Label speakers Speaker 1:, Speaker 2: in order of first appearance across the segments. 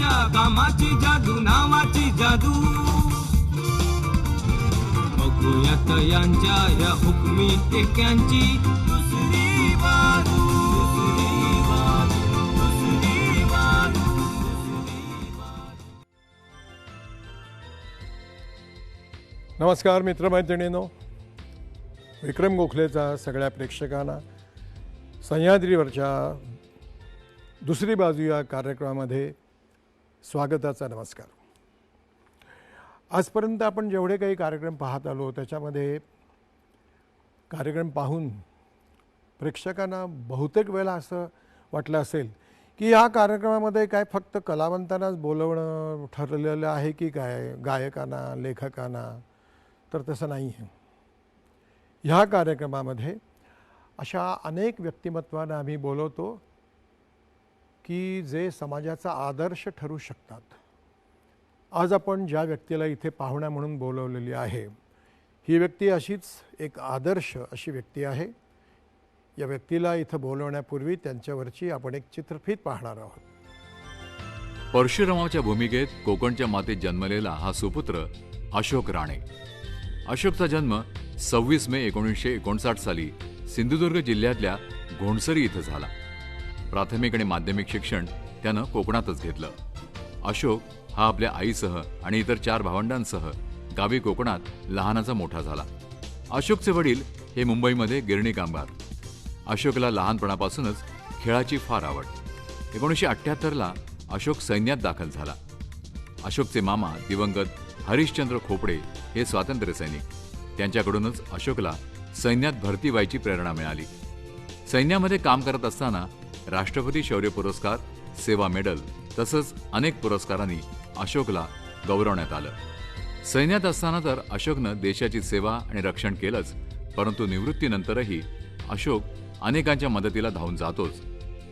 Speaker 1: माझ्या कामाची जादू नावाची जादू बघूयात यांच्या या हुकमी टेक्यांची दुसरी बाजू दुसरी बाजू दुसरी बाजू दुसरी बाजू.
Speaker 2: नमस्कार मित्रमैत्रिणींनो, विक्रम गोखलेचा सगळ्या प्रेक्षकांना सह्याद्रीवरच्या दुसरी बाजू या कार्यक्रमामध्ये स्वागताचा नमस्कार. आजपर्यंत आपण जेवढे काही कार्यक्रम पाहत आलो त्याच्यामध्ये कार्यक्रम पाहून प्रेक्षकांना बहुतेक वेळा असं वाटलं असेल की ह्या कार्यक्रमामध्ये काय फक्त कलावंतांनाच बोलवणं ठरलेलं आहे की काय, गायकांना, लेखकांना. तर तसं नाही आहे. ह्या कार्यक्रमामध्ये अशा अनेक व्यक्तिमत्वांना आम्ही बोलवतो की जे समाजाचा आदर्श ठरू शकतात. आज आपण ज्या व्यक्तीला इथे पाहुणा म्हणून बोलवलेली आहे ही व्यक्ती अशीच एक आदर्श अशी व्यक्ती आहे. या व्यक्तीला इथं बोलवण्यापूर्वी त्यांच्यावरची आपण एक चित्रफीत पाहणार आहोत.
Speaker 3: परशुरामाच्या भूमिकेत कोकणच्या मातीत जन्मलेला हा सुपुत्र अशोक राणे. अशोकचा जन्म 26 मे 1959 साली सिंधुदुर्ग जिल्ह्यातल्या घोणसरी इथं झाला. प्राथमिक आणि माध्यमिक शिक्षण त्यानं कोकणातच घेतलं. अशोक हा आपल्या आईसह आणि इतर 4 भावंडांसह गावी कोकणात लहानाचा मोठा झाला. अशोकचे वडील हे मुंबईमध्ये गिरणी कामगार. अशोकला लहानपणापासूनच खेळाची फार आवड. 1978ला अशोक सैन्यात दाखल झाला. अशोकचे मामा दिवंगत हरिश्चंद्र खोपडे हे स्वातंत्र्य सैनिक. त्यांच्याकडूनच अशोकला सैन्यात भरती व्हायची प्रेरणा मिळाली. सैन्यामध्ये काम करत असताना राष्ट्रपती शौर्य पुरस्कार, सेवा मेडल तसंच अनेक पुरस्कारांनी अशोकला गौरवण्यात आलं. सैन्यात असताना तर अशोकनं देशाची सेवा आणि रक्षण केलंच, परंतु निवृत्तीनंतरही अशोक अनेकांच्या मदतीला धावून जातोच.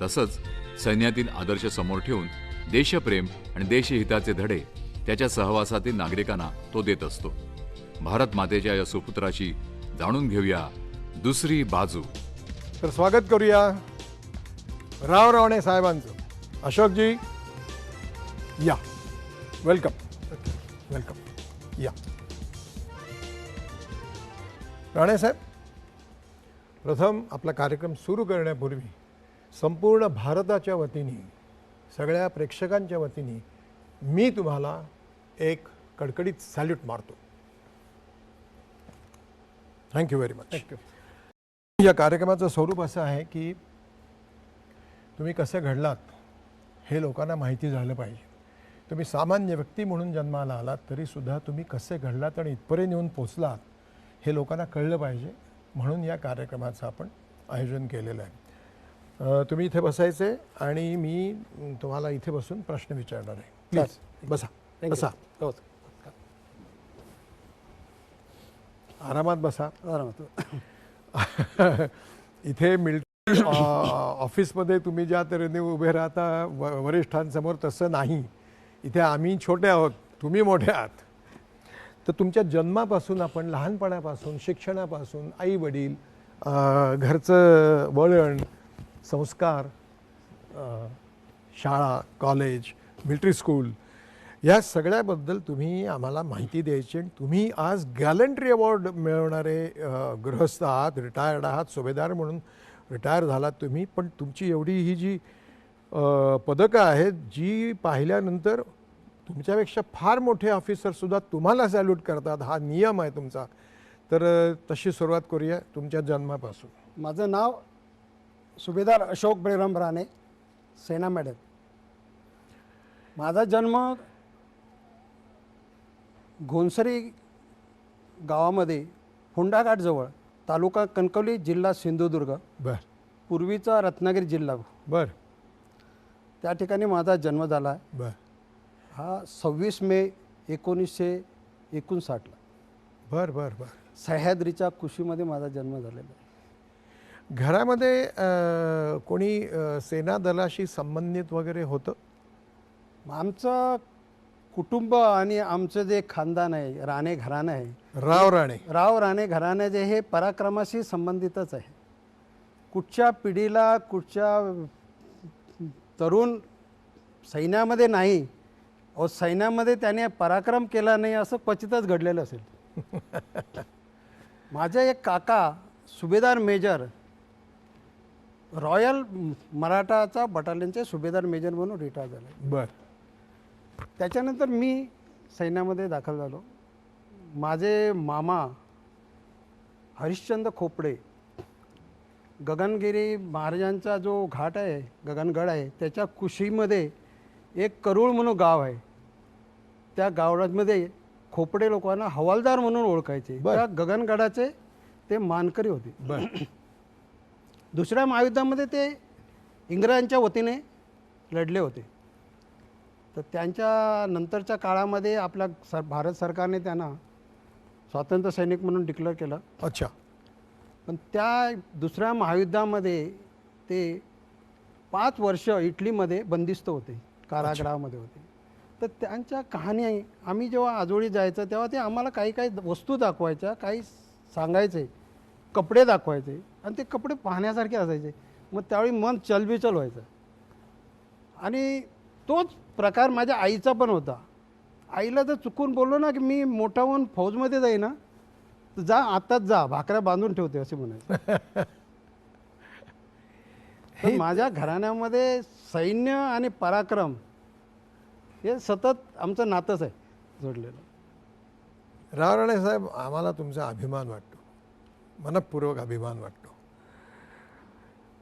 Speaker 3: तसंच सैन्यातील आदर्श समोर ठेवून देशप्रेम आणि देशहिताचे धडे त्याच्या सहवासातील नागरिकांना तो देत असतो. भारत मातेच्या या सुपुत्राची जाणून घेऊया दुसरी बाजू.
Speaker 2: तर स्वागत करूया राव रावणे साहेबांचं. अशोकजी या, वेलकम वेलकम, या. राणे साहेब, प्रथम आपला कार्यक्रम सुरू करण्यापूर्वी संपूर्ण भारताच्या वतीने, सगळ्या प्रेक्षकांच्या वतीने मी तुम्हाला एक कडकडीत सॅल्यूट मारतो. Thank you very much.
Speaker 4: थँक्यू.
Speaker 2: या कार्यक्रमाचं स्वरूप असं आहे की तुम्ही कसे घडलात हे लोकांना माहिती झालं पाहिजे. तुम्ही सामान्य व्यक्ती म्हणून जन्माला आलात तरीसुद्धा तुम्ही कसे घडलात आणि इथपर्यंत येऊन पोचलात हे लोकांना कळलं पाहिजे, म्हणून या कार्यक्रमाचं आपण आयोजन केलेलं आहे. तुम्ही इथे बसायचे आणि मी तुम्हाला इथे बसून प्रश्न विचारणार आहे. प्लीज बसा बसा.
Speaker 4: हो,
Speaker 2: आरामात बसा.
Speaker 4: आरामात.
Speaker 2: इथे मिलिटरी ऑफिसमध्ये तुम्ही ज्या तऱ्हेने उभे राहता वरिष्ठांसमोर तसं नाही. इथे आम्ही छोटे आहोत, तुम्ही मोठे आहात. तर तुमच्या जन्मापासून आपण लहानपणापासून, शिक्षणापासून, आई वडील, घरचं वळण, संस्कार, शाळा, कॉलेज, मिलिटरी स्कूल या सगळ्याबद्दल तुम्ही आम्हाला माहिती द्यायची. आणि तुम्ही आज गॅलंट्री अवॉर्ड मिळवणारे गृहस्थ आहात, रिटायर्ड आहात, सुभेदार म्हणून रिटायर झालात तुम्ही. पण तुमची एवढी ही जी पदकं आहेत जी पाहिल्यानंतर तुमच्यापेक्षा फार मोठे ऑफिसरसुद्धा तुम्हाला सॅल्यूट करतात. हा नियम आहे तुमचा. तर तशी सुरुवात करूया तुमच्या जन्मापासून.
Speaker 4: माझं नाव सुभेदार अशोक बळीराम राणे, सेना मेडल. माझा जन्म घोणसरी गावामध्ये हुंडाघाटजवळ, तालुका कणकवली, जिल्हा सिंधुदुर्ग,
Speaker 2: बर
Speaker 4: पूर्वीचा रत्नागिरी जिल्हा,
Speaker 2: बर
Speaker 4: त्या ठिकाणी माझा जन्म झाला आहे.
Speaker 2: बर
Speaker 4: हा 26 मे 1959ला
Speaker 2: बर बर बर
Speaker 4: सह्याद्रीच्या कुशीमध्ये माझा जन्म झालेला आहे.
Speaker 2: घरामध्ये कोणी सेना दलाशी संबंधित वगैरे होतं?
Speaker 4: आमचं कुटुंब आणि आमचं जे खानदान आहे, राणे घराणं आहे,
Speaker 2: राव
Speaker 4: राणे घराणे जे हे पराक्रमाशी संबंधितच आहे. कुठच्या पिढीला, कुठच्या तरुण सैन्यामध्ये नाही अहो सैन्यामध्ये त्याने पराक्रम केला नाही असं क्वचितच घडलेलं असेल. माझे एक काका सुभेदार मेजर रॉयल मराठाचा बटालियनचे सुभेदार मेजर म्हणून रिटायर झाले.
Speaker 2: बर.
Speaker 4: त्याच्यानंतर मी सैन्यामध्ये दाखल झालो. माझे मामा हरिश्चंद्र खोपडे गगनगिरी महाराजांचा जो घाट आहे गगनगड आहे त्याच्या कुशीमध्ये एक करूळ म्हणून गाव आहे. त्या गावामध्ये खोपडे लोकांना हवालदार म्हणून ओळखायचे.
Speaker 2: बर.
Speaker 4: त्या गगनगडाचे ते मानकरी होते.
Speaker 2: बर.
Speaker 4: दुसऱ्या महायुद्धामध्ये ते इंग्रजांच्या वतीने लढले होते. तर त्यांच्या नंतरच्या काळामध्ये आपल्या भारत सरकारने त्यांना स्वातंत्र्य सैनिक म्हणून डिक्लेअर केलं.
Speaker 2: अच्छा.
Speaker 4: पण त्या दुसऱ्या महायुद्धामध्ये ते 5 वर्ष इटलीमध्ये बंदिस्त होते, कारागृहामध्ये होते. तर त्यांच्या कहाणी आम्ही जेव्हा आजोळी जायचं तेव्हा ते आम्हाला काही काही वस्तू दाखवायच्या, काही सांगायचे, कपडे दाखवायचे आणि ते कपडे पाहण्यासारखे असायचे. मग त्यावेळी मन चलबिचल व्हायचं. आणि तोच प्रकार माझ्या आईचा पण होता. आईला जर चुकून बोललो ना की मी मोठा होऊन फौजमध्ये जाईन ना तर जा आत्ताच जा, भाकऱ्या बांधून ठेवते असे म्हणायचे. तर माझ्या घराण्यामध्ये सैन्य आणि पराक्रम हे सतत आमचं नातंच आहे जोडलेलं.
Speaker 2: राव राणे साहेब, आम्हाला तुमचा अभिमान वाटतो, मनपूर्वक अभिमान वाटतो.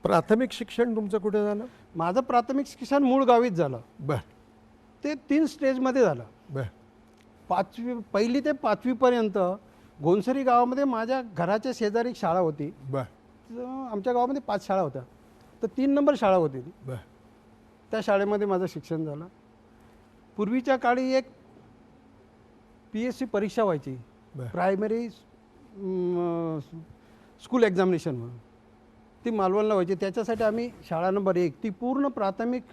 Speaker 2: प्राथमिक शिक्षण तुमचं कुठे झालं?
Speaker 4: माझं प्राथमिक शिक्षण मूळ गावीच झालं.
Speaker 2: बर.
Speaker 4: ते 3 स्टेजमध्ये झालं.
Speaker 2: बर.
Speaker 4: 1ली ते 5वी पर्यंत घोणसरी गावामध्ये माझ्या घराच्या शेजारी एक शाळा होती.
Speaker 2: बर.
Speaker 4: तर आमच्या गावामध्ये 5 शाळा होत्या. तर 3 नंबर शाळा होती ती.
Speaker 2: बर.
Speaker 4: त्या शाळेमध्ये माझं शिक्षण झालं. पूर्वीच्या काळी एक PSC परीक्षा व्हायची,
Speaker 2: बर.
Speaker 4: प्रायमरी स्कूल एक्झामिनेशन म्हणून. ती मालवणला व्हायची. त्याच्यासाठी आम्ही शाळा नंबर 1 ती पूर्ण प्राथमिक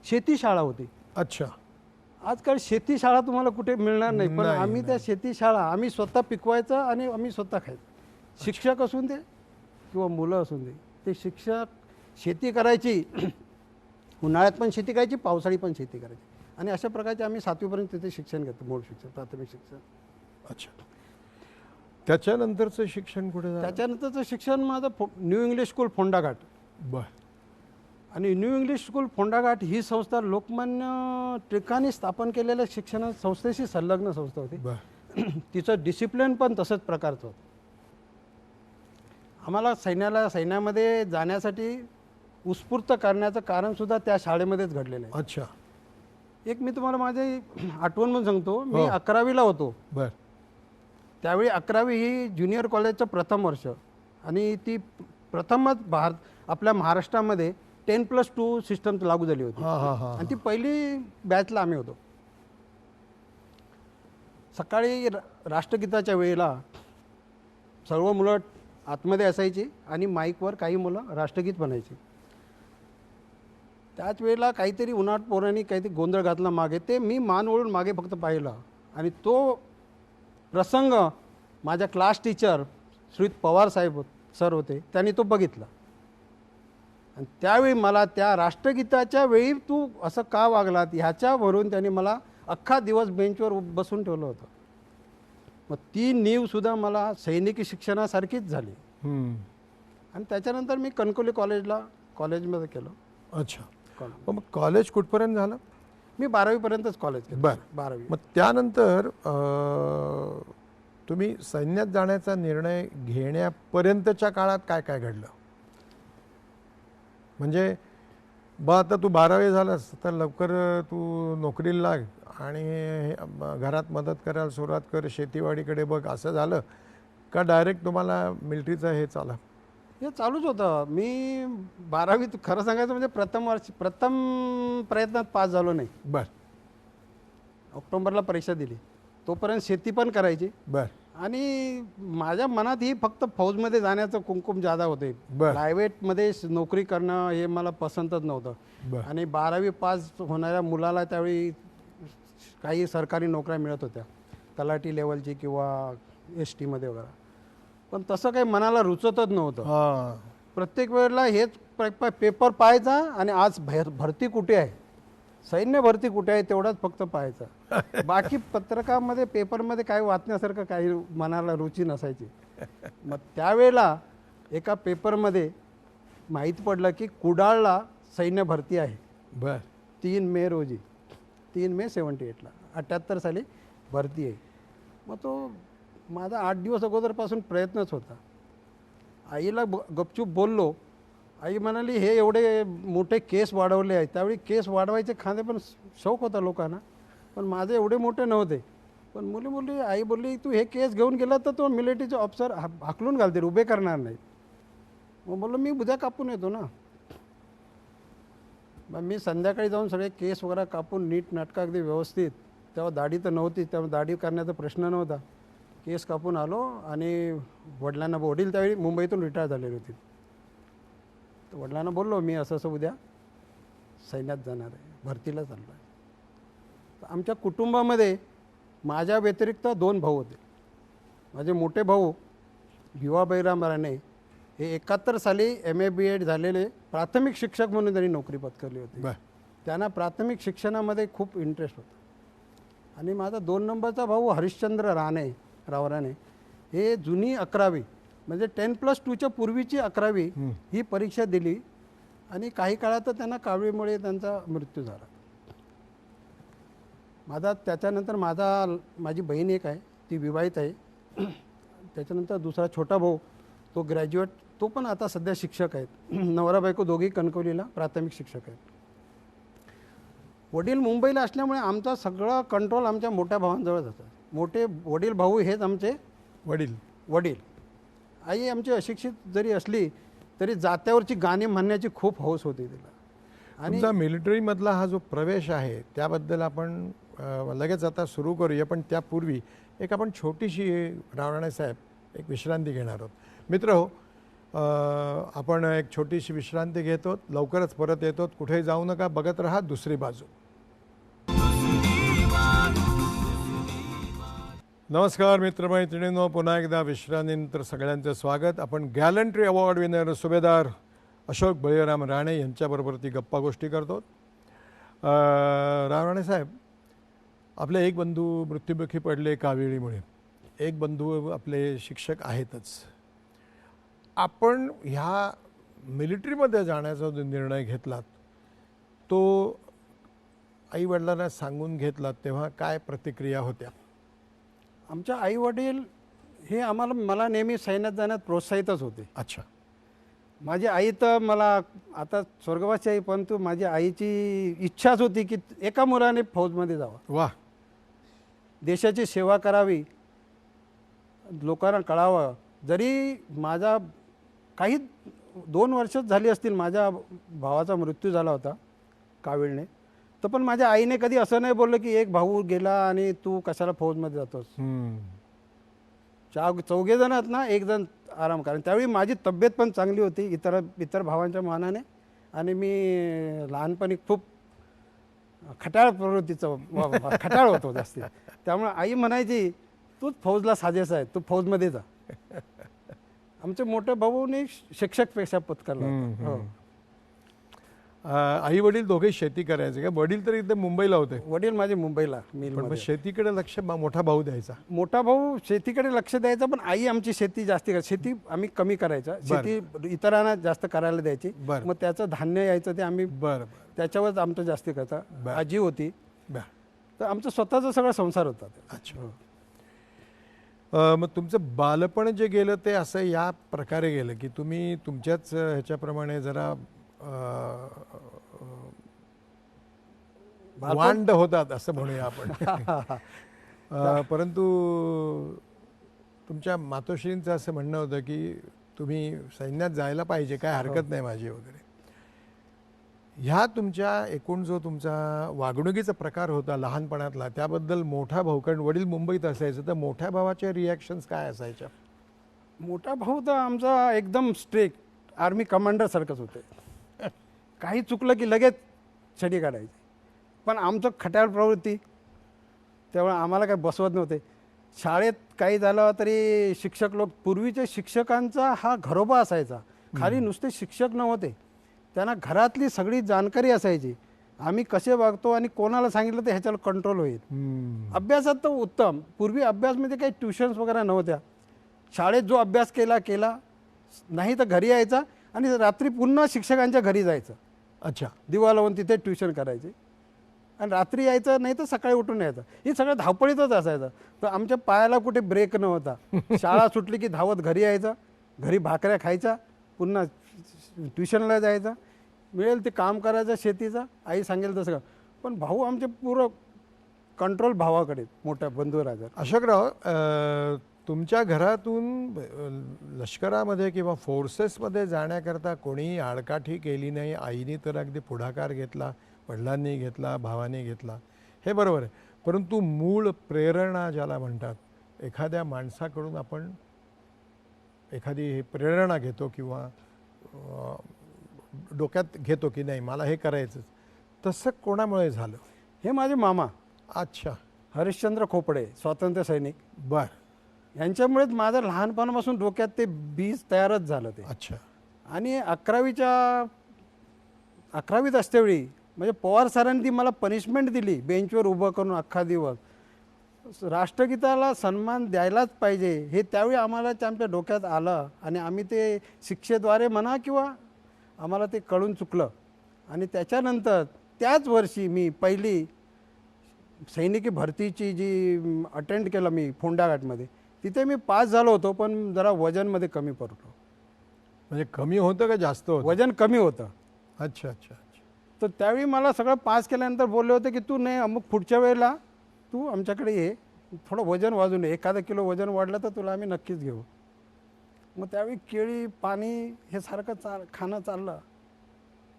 Speaker 4: शेती शाळा होती.
Speaker 2: अच्छा.
Speaker 4: आजकाल शेती शाळा तुम्हाला कुठे मिळणार नाही, पण
Speaker 2: नाही,
Speaker 4: आम्ही त्या शेती शाळा आम्ही स्वतः पिकवायचं आणि आम्ही स्वतः खायचं. शिक्षक असून दे किंवा मुलं असून दे, ते शिक्षक शेती करायची, उन्हाळ्यात पण शेती करायची, पावसाळी पण शेती करायची. आणि अशा प्रकारचे आम्ही 7वीपर्यंत तिथे शिक्षण घेतो, मूळ शिक्षण, प्राथमिक शिक्षण.
Speaker 2: अच्छा. त्याच्यानंतरचं शिक्षण कुठे झालं?
Speaker 4: त्याच्यानंतरचं शिक्षण माझं न्यू इंग्लिश स्कूल फोंडाघाट.
Speaker 2: बर.
Speaker 4: आणि न्यू इंग्लिश स्कूल फोंडाघाट ही संस्था लोकमान्य टिळकांनी स्थापन केलेल्या शिक्षण संस्थेशी संलग्न संस्था होती.
Speaker 2: बर.
Speaker 4: तिचं डिसिप्लिन पण तसंच प्रकारचं होतं. आम्हाला सैन्यामध्ये जाण्यासाठी उत्स्फूर्त करण्याचं कारणसुद्धा त्या शाळेमध्येच घडलेलं आहे.
Speaker 2: अच्छा.
Speaker 4: एक मी तुम्हाला माझी आठवण म्हणून सांगतो. मी
Speaker 2: हो.
Speaker 4: 11वीला होतो.
Speaker 2: बर.
Speaker 4: त्यावेळी 11वी ही ज्युनियर कॉलेजचं प्रथम वर्ष आणि ती प्रथमच आपल्या महाराष्ट्रामध्ये 10+2 सिस्टम लागू झाली होती.
Speaker 2: हां हां हां.
Speaker 4: आणि ती पहिली बॅचला आम्ही होतो. सकाळी राष्ट्रगीताच्या वेळेला सर्व मुलं आतमध्ये असायची आणि माईकवर काही मुलं राष्ट्रगीत म्हणायची. त्याच वेळेला काहीतरी उन्हाट पोरांनी काहीतरी गोंधळ घातला मागे. ते मी मान वळून मागे फक्त पाहिलं आणि तो प्रसंग माझ्या क्लास टीचर श्री पवार साहेब सर होते, त्यांनी तो बघितला. आणि त्यावेळी मला त्या राष्ट्रगीताच्या वेळी तू असं का वागलात ह्याच्यावरून त्यांनी मला अख्खा दिवस बेंचवर बसून ठेवलं होतं. मग ती नीवसुद्धा मला सैनिकी शिक्षणासारखीच झाली. आणि त्याच्यानंतर मी कणकवली कॉलेजमध्ये केलं.
Speaker 2: अच्छा. मग कॉलेज कुठपर्यंत झालं?
Speaker 4: मी 12वीपर्यंतच कॉलेज केलं.
Speaker 2: बर.
Speaker 4: 12वी.
Speaker 2: मग त्यानंतर तुम्ही सैन्यात जाण्याचा निर्णय घेण्यापर्यंतच्या काळात काय काय घडलं? म्हणजे आता तू 12वी झालास तर लवकर तू नोकरीला लाग आणि घरात मदत करायला सुरुवात कर, शेतीवाडीकडे बघ, असं झालं का डायरेक्ट तुम्हाला मिलिटरीचं हे चाला?
Speaker 4: हे चालूच होतं. मी 12वीत खरं सांगायचं म्हणजे प्रथम प्रयत्नात पास झालो नाही.
Speaker 2: बर.
Speaker 4: ऑक्टोबरला परीक्षा दिली. तोपर्यंत शेती पण करायची.
Speaker 2: बर.
Speaker 4: आणि माझ्या मनात ही फक्त फौजमध्ये जाण्याचं कुमकुम जादा होते.
Speaker 2: बर.
Speaker 4: प्रायव्हेटमध्ये नोकरी करणं हे मला पसंतच नव्हतं.
Speaker 2: बर.
Speaker 4: आणि 12वी पास होणाऱ्या मुलाला त्यावेळी काही सरकारी नोकऱ्या मिळत होत्या, तलाठी लेवलची किंवा STमध्ये वगैरे. पण तसं काही मनाला रुचतच नव्हतं. प्रत्येक वेळेला हेच पेपर पाहायचा आणि आज भरती कुठे आहे सैन्य भरती कुठे आहे तेवढाच फक्त पाहायचा. बाकी पत्रकामध्ये पेपरमध्ये काही वाचण्यासारखं काही मनाला रुची नसायची. मग त्यावेळेला एका पेपरमध्ये माहीत पडलं की कुडाळला सैन्य भरती आहे.
Speaker 2: बर
Speaker 4: 3 मे रोजी, 3 मे 78ला 78 साली भरती आहे. मग तो माझा 8 दिवस अगोदरपासून प्रयत्नच होता. आईला गपचूप बोललो. आई म्हणाली हे एवढे मोठे केस वाढवले आहेत. त्यावेळी केस वाढवायचे खाणे पण शौक होता लोकांना, पण माझे एवढे मोठे नव्हते. पण मुली मुली आई बोलली तू हे केस घेऊन गेला तर तो मिलिटरीचे ऑफिसर हाकलून घालतील, उभे करणार नाहीत. मग बोललो मी उद्या कापून येतो ना. मग मी संध्याकाळी जाऊन सगळे केस वगैरे कापून नीट नाटका अगदी व्यवस्थित, तेव्हा दाढी तर नव्हती, तेव्हा दाढी करण्याचा प्रश्न नव्हता. केस कापून आलो आणि वडिलांना, वडील त्यावेळी मुंबईतून रिटायर झालेले होते. तर वडिलांना बोललो मी असं असं उद्या सैन्यात जाणार आहे, भरतीला चाललो आहे. तर आमच्या कुटुंबामध्ये माझ्या व्यतिरिक्त 2 भाऊ होते. माझे मोठे भाऊ भिवा बैराम राणे हे 71 साली MA BEd झालेले प्राथमिक शिक्षक म्हणून त्यांनी नोकरी पत्करली होती. त्यांना प्राथमिक शिक्षणामध्ये खूप इंटरेस्ट होता. आणि माझा 2 नंबरचा भाऊ हरिश्चंद्र राव राणे हे जुनी 11वी म्हणजे 10+2च्या पूर्वीची 11वी ही परीक्षा दिली आणि काही काळात त्यांना कावळीमुळे त्यांचा मृत्यू झाला. त्याच्यानंतर माझी बहीण एक आहे, ती विवाहित आहे. त्याच्यानंतर दुसरा छोटा भाऊ तो ग्रॅज्युएट, तो पण आता सध्या शिक्षक आहेत. नवरा बायको दोघी कणकवलीला प्राथमिक शिक्षक आहेत. वडील मुंबईला असल्यामुळे आमचा सगळा कंट्रोल आमच्या मोठ्या भावांजवळ जातो. मोठे वडील भाऊ हेच आमचे वडील. आई आमची अशिक्षित जरी असली तरी जात्यावरची गाणी म्हणण्याची खूप हौस होती तिला.
Speaker 2: आणि मिलिटरीमधला हा जो प्रवेश आहे त्याबद्दल आपण लगेच आता सुरू करूया, पण त्यापूर्वी एक आपण छोटीशी रावराणे साहेब एक विश्रांती घेणार आहोत. मित्र हो, आपण एक छोटीशी विश्रांती घेतो, लवकरच परत येतो. कुठेही जाऊ नका, बघत राहा दुसरी बाजू. नमस्कार मित्रमैत्रिणींनो, पुन्हा एकदा विश्रांतीनंतर सगळ्यांचं स्वागत. आपण गॅलंट्री अवॉर्ड विनर सुभेदार अशोक बळीराम राणे यांच्याबरोबर ती गप्पा गोष्टी करतो. राणे साहेब, आपले एक बंधू मृत्युमुखी पडले कावेळीमुळे, एक बंधू आपले शिक्षक आहेतच. आपण ह्या मिलिटरीमध्ये जाण्याचा जो निर्णय घेतलात तो आईवडिलांना सांगून घेतलात तेव्हा काय प्रतिक्रिया होत्या?
Speaker 4: आमच्या आईवडील हे मला नेहमी सैन्यात जाण्यात प्रोत्साहितच होते.
Speaker 2: अच्छा.
Speaker 4: माझी आई तर मला आता स्वर्गवासी आहे, परंतु माझ्या आईची इच्छाच होती की एका मुलाने फौजमध्ये जावं,
Speaker 2: वा,
Speaker 4: देशाची सेवा करावी, लोकांना कळावं. जरी माझा काही 2 वर्षच झाली असतील, माझ्या भावाचा मृत्यू झाला होता कावीळने, तर पण माझ्या आईने कधी असं नाही बोललं की एक भाऊ गेला आणि तू कशाला फौजमध्ये जातोस. 4 जण आहेत ना, एक जण आराम करा. त्यावेळी माझी तब्येत पण चांगली होती इतर भावांच्या मानाने, आणि मी लहानपणी खूप खटाळ प्रवृत्तीचं खटाळ होतो जास्ती. त्यामुळे आई म्हणायची तूच फौजला साजेस आहे, तू फौजमध्ये जा. आमचे मोठे भाऊने शिक्षक पेशा पत्करला. हो.
Speaker 2: आई वडील दोघे शेती करायचे का? वडील तर इथे मुंबईला होते.
Speaker 4: वडील माझे मुंबईला
Speaker 2: पण शेतीकडे लक्ष मोठा भाऊ द्यायचा.
Speaker 4: मोठा भाऊ शेतीकडे लक्ष द्यायचा, पण आई आमची शेती जास्ती शेती आम्ही कमी करायचा. शेती इतरांना जास्त करायला द्यायची. मग त्याचं धान्य यायचं ते आम्ही त्याच्यावरच आमचं जास्ती करता. आजी होती, तर आमचं स्वतःचा सगळा संसार होता.
Speaker 2: अच्छा. मग तुमचं बालपण जे गेलं ते असं या प्रकारे गेलं की तुम्ही तुमच्याच ह्याच्याप्रमाणे जरा वांड होतात असं म्हणूया आपण. परंतु तुमच्या मातोश्रींचं असं म्हणणं होतं की तुम्ही सैन्यात जायला पाहिजे, काय हरकत नाही माझी वगैरे. ह्या तुमच्या एकूण जो तुमचा वागणुकीचा प्रकार होता लहानपणातला, त्याबद्दल मोठा भाऊ, कारण वडील मुंबईत असायचं, तर मोठ्या भावाच्या रिॲक्शन्स काय असायच्या?
Speaker 4: मोठा भाऊ तर आमचा एकदम स्ट्रिक्ट आर्मी कमांडर सारखंच होते. काही चुकलं की लगेच छडी काढायची. पण आमचं खट्याळ प्रवृत्ती, त्यामुळे आम्हाला काही बसवत नव्हते. शाळेत काही झालं तरी शिक्षक लोक, पूर्वीच्या शिक्षकांचा हा घरोबा असायचा. खाली नुसते शिक्षक नव्हते, त्यांना घरातली सगळी जाणकारी असायची. आम्ही कसे वागतो आणि कोणाला सांगितलं तर ह्याच्यावर कंट्रोल होईल. अभ्यासात तर उत्तम. पूर्वी अभ्यासमध्ये काही ट्युशन्स वगैरे नव्हत्या. शाळेत जो अभ्यास केला नाही तर घरी यायचा आणि रात्री पुन्हा शिक्षकांच्या घरी जायचं.
Speaker 2: अच्छा.
Speaker 4: दिवा लावून तिथे ट्युशन करायचे आणि रात्री यायचं, नाही तर सकाळी उठून यायचं. ही सगळं धावपळीतच असायचं. तर आमच्या पायाला कुठे ब्रेक नव्हता. शाळा सुटली की धावत घरी यायचं, घरी भाकऱ्या खायच्या, पुन्हा ट्युशनला जायचं, मिळेल ते काम करायचं शेतीचं, आई सांगेल तसं. पण भाऊ आमचे पुरं कंट्रोल भावाकडे, मोठ्या बंधुराजा.
Speaker 2: अशोकराव, तुमच्या घरातून लष्करामध्ये किंवा फोर्सेसमध्ये जाण्याकरता कोणीही आडकाठी केली नाही. आईने तर अगदी पुढाकार घेतला, वडिलांनी घेतला, भावाने घेतला, हे बरोबर आहे. परंतु मूळ प्रेरणा ज्याला म्हणतात, एखाद्या माणसाकडून आपण एखादी प्रेरणा घेतो किंवा डोक्यात घेतो की नाही मला हे करायचंच, तसं कोणामुळे झालं?
Speaker 4: हे माझे मामा.
Speaker 2: अच्छा.
Speaker 4: हरिश्चंद्र खोपडे, स्वातंत्र्य सैनिक.
Speaker 2: बर.
Speaker 4: यांच्यामुळेच माझं लहानपणापासून डोक्यात ते बीज तयारच झालं ते.
Speaker 2: अच्छा.
Speaker 4: आणि 11वीत असतेवेळी म्हणजे पवार सरांनी ती मला पनिशमेंट दिली, बेंचवर उभं करून अख्खा दिवस. राष्ट्रगीताला सन्मान द्यायलाच पाहिजे हे त्यावेळी आम्हाला ते आमच्या डोक्यात आलं आणि आम्ही ते शिक्षेद्वारे म्हणा किंवा आम्हाला ते कळून चुकलं. आणि त्याच्यानंतर त्याच वर्षी मी पहिली सैनिकी भरतीची जी अटेंड केलं मी फोंडाघाटमध्ये, तिथे मी पास झालो होतो, पण जरा वजनमध्ये कमी पडलो.
Speaker 2: म्हणजे कमी होतं का जास्त होतं?
Speaker 4: वजन कमी होतं.
Speaker 2: अच्छा अच्छा अच्छा.
Speaker 4: तर त्यावेळी मला सगळं पास केल्यानंतर बोलले होते की तू नाही, अमुक पुढच्या वेळेला तू आमच्याकडे ये, थोडं वजन वाजून ये, 1 किलो वजन वाढलं तर तुला आम्ही नक्कीच घेऊ. मग त्यावेळी केळी, पाणी हे सारखं खाणं चाललं.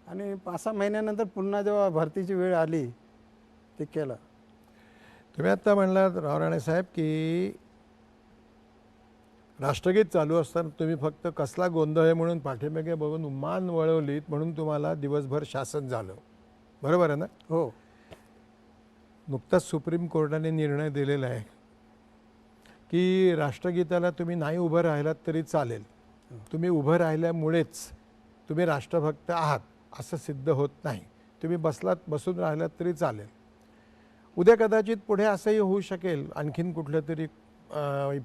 Speaker 4: आणि 5-6 महिन्यानंतर पुन्हा जेव्हा भरतीची वेळ आली ते केलं.
Speaker 2: तुम्ही आत्ता म्हणलात राव राणे साहेब की राष्ट्रगीत चालू असताना तुम्ही फक्त कसला गोंधळ आहे म्हणून पाठीमागे बघून मान वळवलीत, म्हणून तुम्हाला दिवसभर शासन झालं. बरोबर आहे ना?
Speaker 4: हो.
Speaker 2: नुकताच सुप्रीम कोर्टाने निर्णय दिलेला आहे की राष्ट्रगीताला तुम्ही नाही उभं राहिलात तरी चालेल, तुम्ही उभं राहिल्यामुळेच तुम्ही राष्ट्रभक्त आहात असं सिद्ध होत नाही. तुम्ही बसून राहिलात तरी चालेल. उद्या कदाचित पुढे असंही होऊ शकेल, आणखीन कुठलं तरी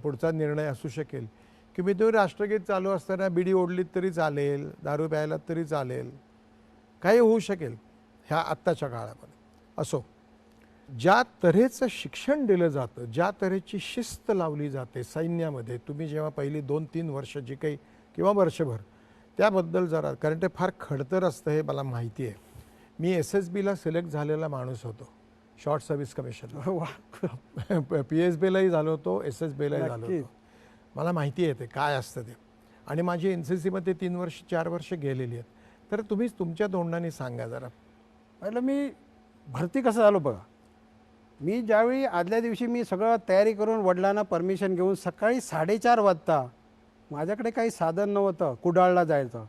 Speaker 2: पुढचा निर्णय असू शकेल की मी तुम्ही राष्ट्रगीत चालू असताना बिडी ओढलीत तरी चालेल, दारू प्यायलात तरी चालेल, काही होऊ शकेल ह्या आत्ताच्या काळामध्ये. असो, ज्या तऱ्हेचं शिक्षण दिलं जातं, ज्या तऱ्हेची शिस्त लावली जाते सैन्यामध्ये, तुम्ही जेव्हा पहिली 2-3 वर्ष जी काही किंवा वर्षभर, त्याबद्दल जरा, कारण ते फार खडतर असतं हे मला माहिती आहे. मी SSBला सिलेक्ट झालेला माणूस होतो, शॉर्ट सर्व्हिस कमिशन. PSBलाही झालो होतो, SSBलाही झालो होतो. मला माहिती आहे ते काय असतं ते. आणि माझी NCCमध्ये 3-4 वर्ष गेलेली आहेत. तर तुम्ही तुमच्या तोंडाने सांगा जरा.
Speaker 4: पहिलं मी भरती कसं झालो बघा. मी ज्यावेळी आदल्या दिवशी मी सगळं तयारी करून वडिलांना परमिशन घेऊन सकाळी 4:30 वाजता, माझ्याकडे काही साधन नव्हतं, कुडाळला जायचं.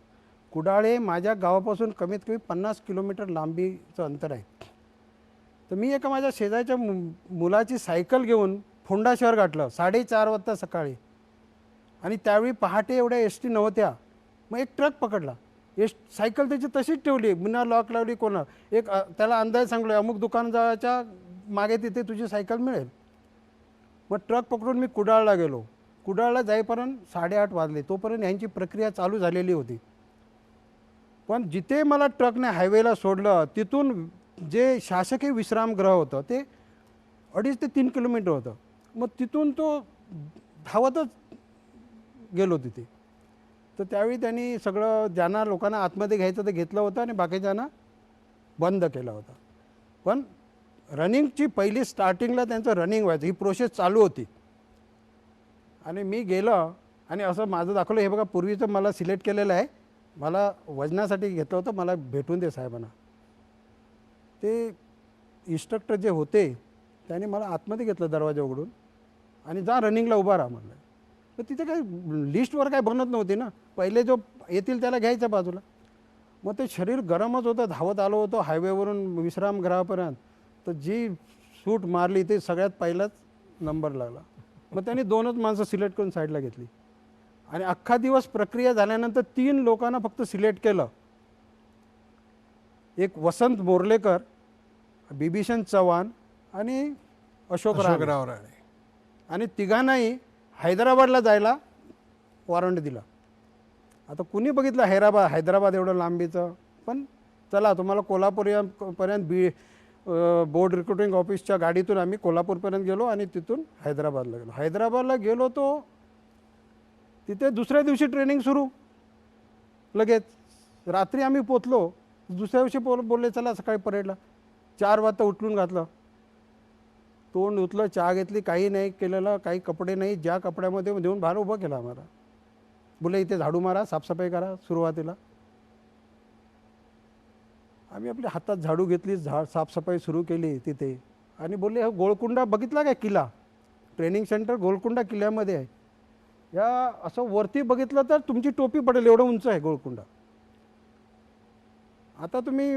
Speaker 4: कुडाळ हे माझ्या गावापासून कमीत कमी 50 किलोमीटर लांबीचं अंतर आहे. तर मी एका माझ्या शेजारच्या मुलाची सायकल घेऊन फोंडा शहर गाठलं 4:30 वाजता सकाळी. आणि त्यावेळी पहाटे एवढ्या ST नव्हत्या. मग एक ट्रक पकडला. सायकल त्याची तशीच ठेवली, बिना लॉक लावली. कोणा एक त्याला अंदाज सांगलो, अमुक दुकानदाराच्या मागे तिथे तुझी सायकल मिळेल. मग ट्रक पकडून मी कुडाळला गेलो. कुडाळला जाईपर्यंत 8:30 वाजले. तोपर्यंत यांची प्रक्रिया चालू झालेली होती. पण जिथे मला ट्रकने हायवेला सोडलं, तिथून जे शासकीय विश्रामगृह होतं ते 2.5 ते 3 किलोमीटर होतं. मग तिथून तो धावतच गेलो तिथे. तर त्यावेळी त्यांनी सगळं ज्यांना लोकांना आतमध्ये घ्यायचं ते घेतलं होतं आणि बाकीच्यांना बंद केलं होतं. पण रनिंगची पहिली स्टार्टिंगला त्यांचं रनिंग व्हायचं, ही प्रोसेस चालू होती. आणि मी गेलो आणि असं माझं दाखवलं, हे बघा पूर्वीचं मला सिलेक्ट केलेलं आहे, मला वजनासाठी घेतलं होतं, मला भेटून दे साहेबांना. ते इन्स्ट्रक्टर जे होते त्यांनी मला आतमध्ये घेतलं दरवाजा उघडून आणि जा रनिंगला उभा राहा म्हटलं. तर तिथे काही लिस्टवर काय बनत नव्हती ना, पहिले जो येतील त्याला घ्यायच्या बाजूला. मग ते शरीर गरमच होतं, धावत आलो होतो हायवेवरून विश्रामगृहापर्यंत. तर जी सूट मारली ते सगळ्यात पहिलाच नंबर लागला. मग त्यांनी 2च माणसं सिलेक्ट करून साईडला घेतली. आणि अख्खा दिवस प्रक्रिया झाल्यानंतर 3 लोकांना फक्त सिलेक्ट केलं. एक वसंत मोर्लेकर बिभीषण चव्हाण आणि अशोक राणे.
Speaker 2: अशोकराव राणे.
Speaker 4: आणि तिघांनाही हैदराबादला जायला वॉरंट दिला. आता कुणी बघितलं हैदराबाद एवढं लांबीचं, पण चला तुम्हाला कोल्हापूरपर्यंत बोर्ड रिक्रुटिंग ऑफिसच्या गाडीतून आम्ही कोल्हापूरपर्यंत गेलो आणि तिथून हैदराबादला गेलो तो तिथे दुसऱ्या दिवशी ट्रेनिंग सुरू. लगेच रात्री आम्ही पोचलो, दुसऱ्या दिवशी बोलले चला सकाळी परेडला. 4 वाजता उठलून घातलं, तोंड धुतलं, चहा घेतली, काही नाही केलेलं, काही कपडे नाही, ज्या कपड्यामध्ये देऊन बाहेर उभं केलं आम्हाला. बोले इथे झाडू मारा, साफसफाई करा. सुरुवातीला आम्ही आपल्या हातात झाडू घेतली, साफसफाई सुरू केली तिथे. आणि बोलले हा गोलकुंडा बघितला काय किल्ला, ट्रेनिंग सेंटर गोलकुंडा किल्ल्यामध्ये आहे. या असं वरती बघितलं तर तुमची टोपी पडेल एवढं उंच आहे गोलकुंडा. आता तुम्ही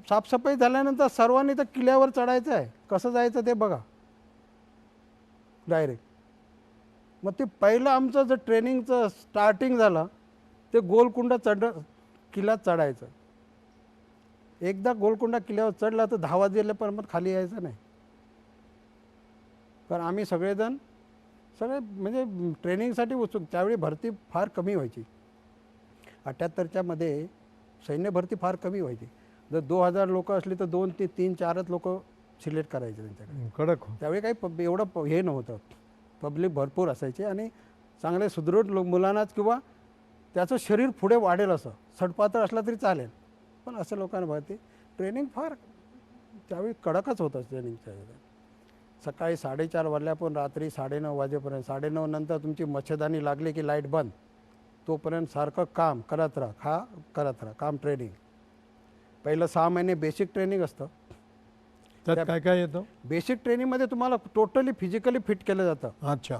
Speaker 4: साफसफाई झाल्यानंतर सर्वांनी तर किल्ल्यावर चढायचं आहे, कसं जायचं ते बघा डायरेक्ट. मग ते पहिलं आमचं जर ट्रेनिंगचं स्टार्टिंग झालं ते गोलकुंडा किल्ल्यात चढायचं. एकदा गोलकुंडा किल्ल्यावर चढला तर 10 वाजेपर्यंत खाली यायचं नाही. कारण आम्ही सगळे म्हणजे ट्रेनिंगसाठी उत्सुक. त्यावेळी भरती फार कमी व्हायची. 78च्या मध्ये सैन्य भरती फार कमी व्हायची. जर 2000 लोक असली तर 2 ते 3 4च लोक सिलेक्ट करायचे त्यांच्याकडे.
Speaker 2: कडक.
Speaker 4: त्यावेळी काही एवढं हे नव्हतं, पब्लिक भरपूर असायचे आणि चांगले सुदृढ मुलांनाच किंवा त्याचं शरीर पुढे वाढेल असं सडपातळ असला तरी चालेल, पण असं लोकांना भरती. ट्रेनिंग फार त्यावेळी कडकच होतं ट्रेनिंगच्या. सकाळी 4:30 वाजल्यापासून रात्री 9:30 वाजेपर्यंत. 9:30 नंतर तुमची मच्छरदाणी लागली की लाईट बंद, तोपर्यंत सारखं काम करत राहा काम. ट्रेनिंग पहिलं 6 महिने बेसिक ट्रेनिंग असतं.
Speaker 2: त्यात काय काय येतं?
Speaker 4: बेसिक ट्रेनिंगमध्ये तुम्हाला टोटली फिजिकली फिट केलं जातं.
Speaker 2: अच्छा.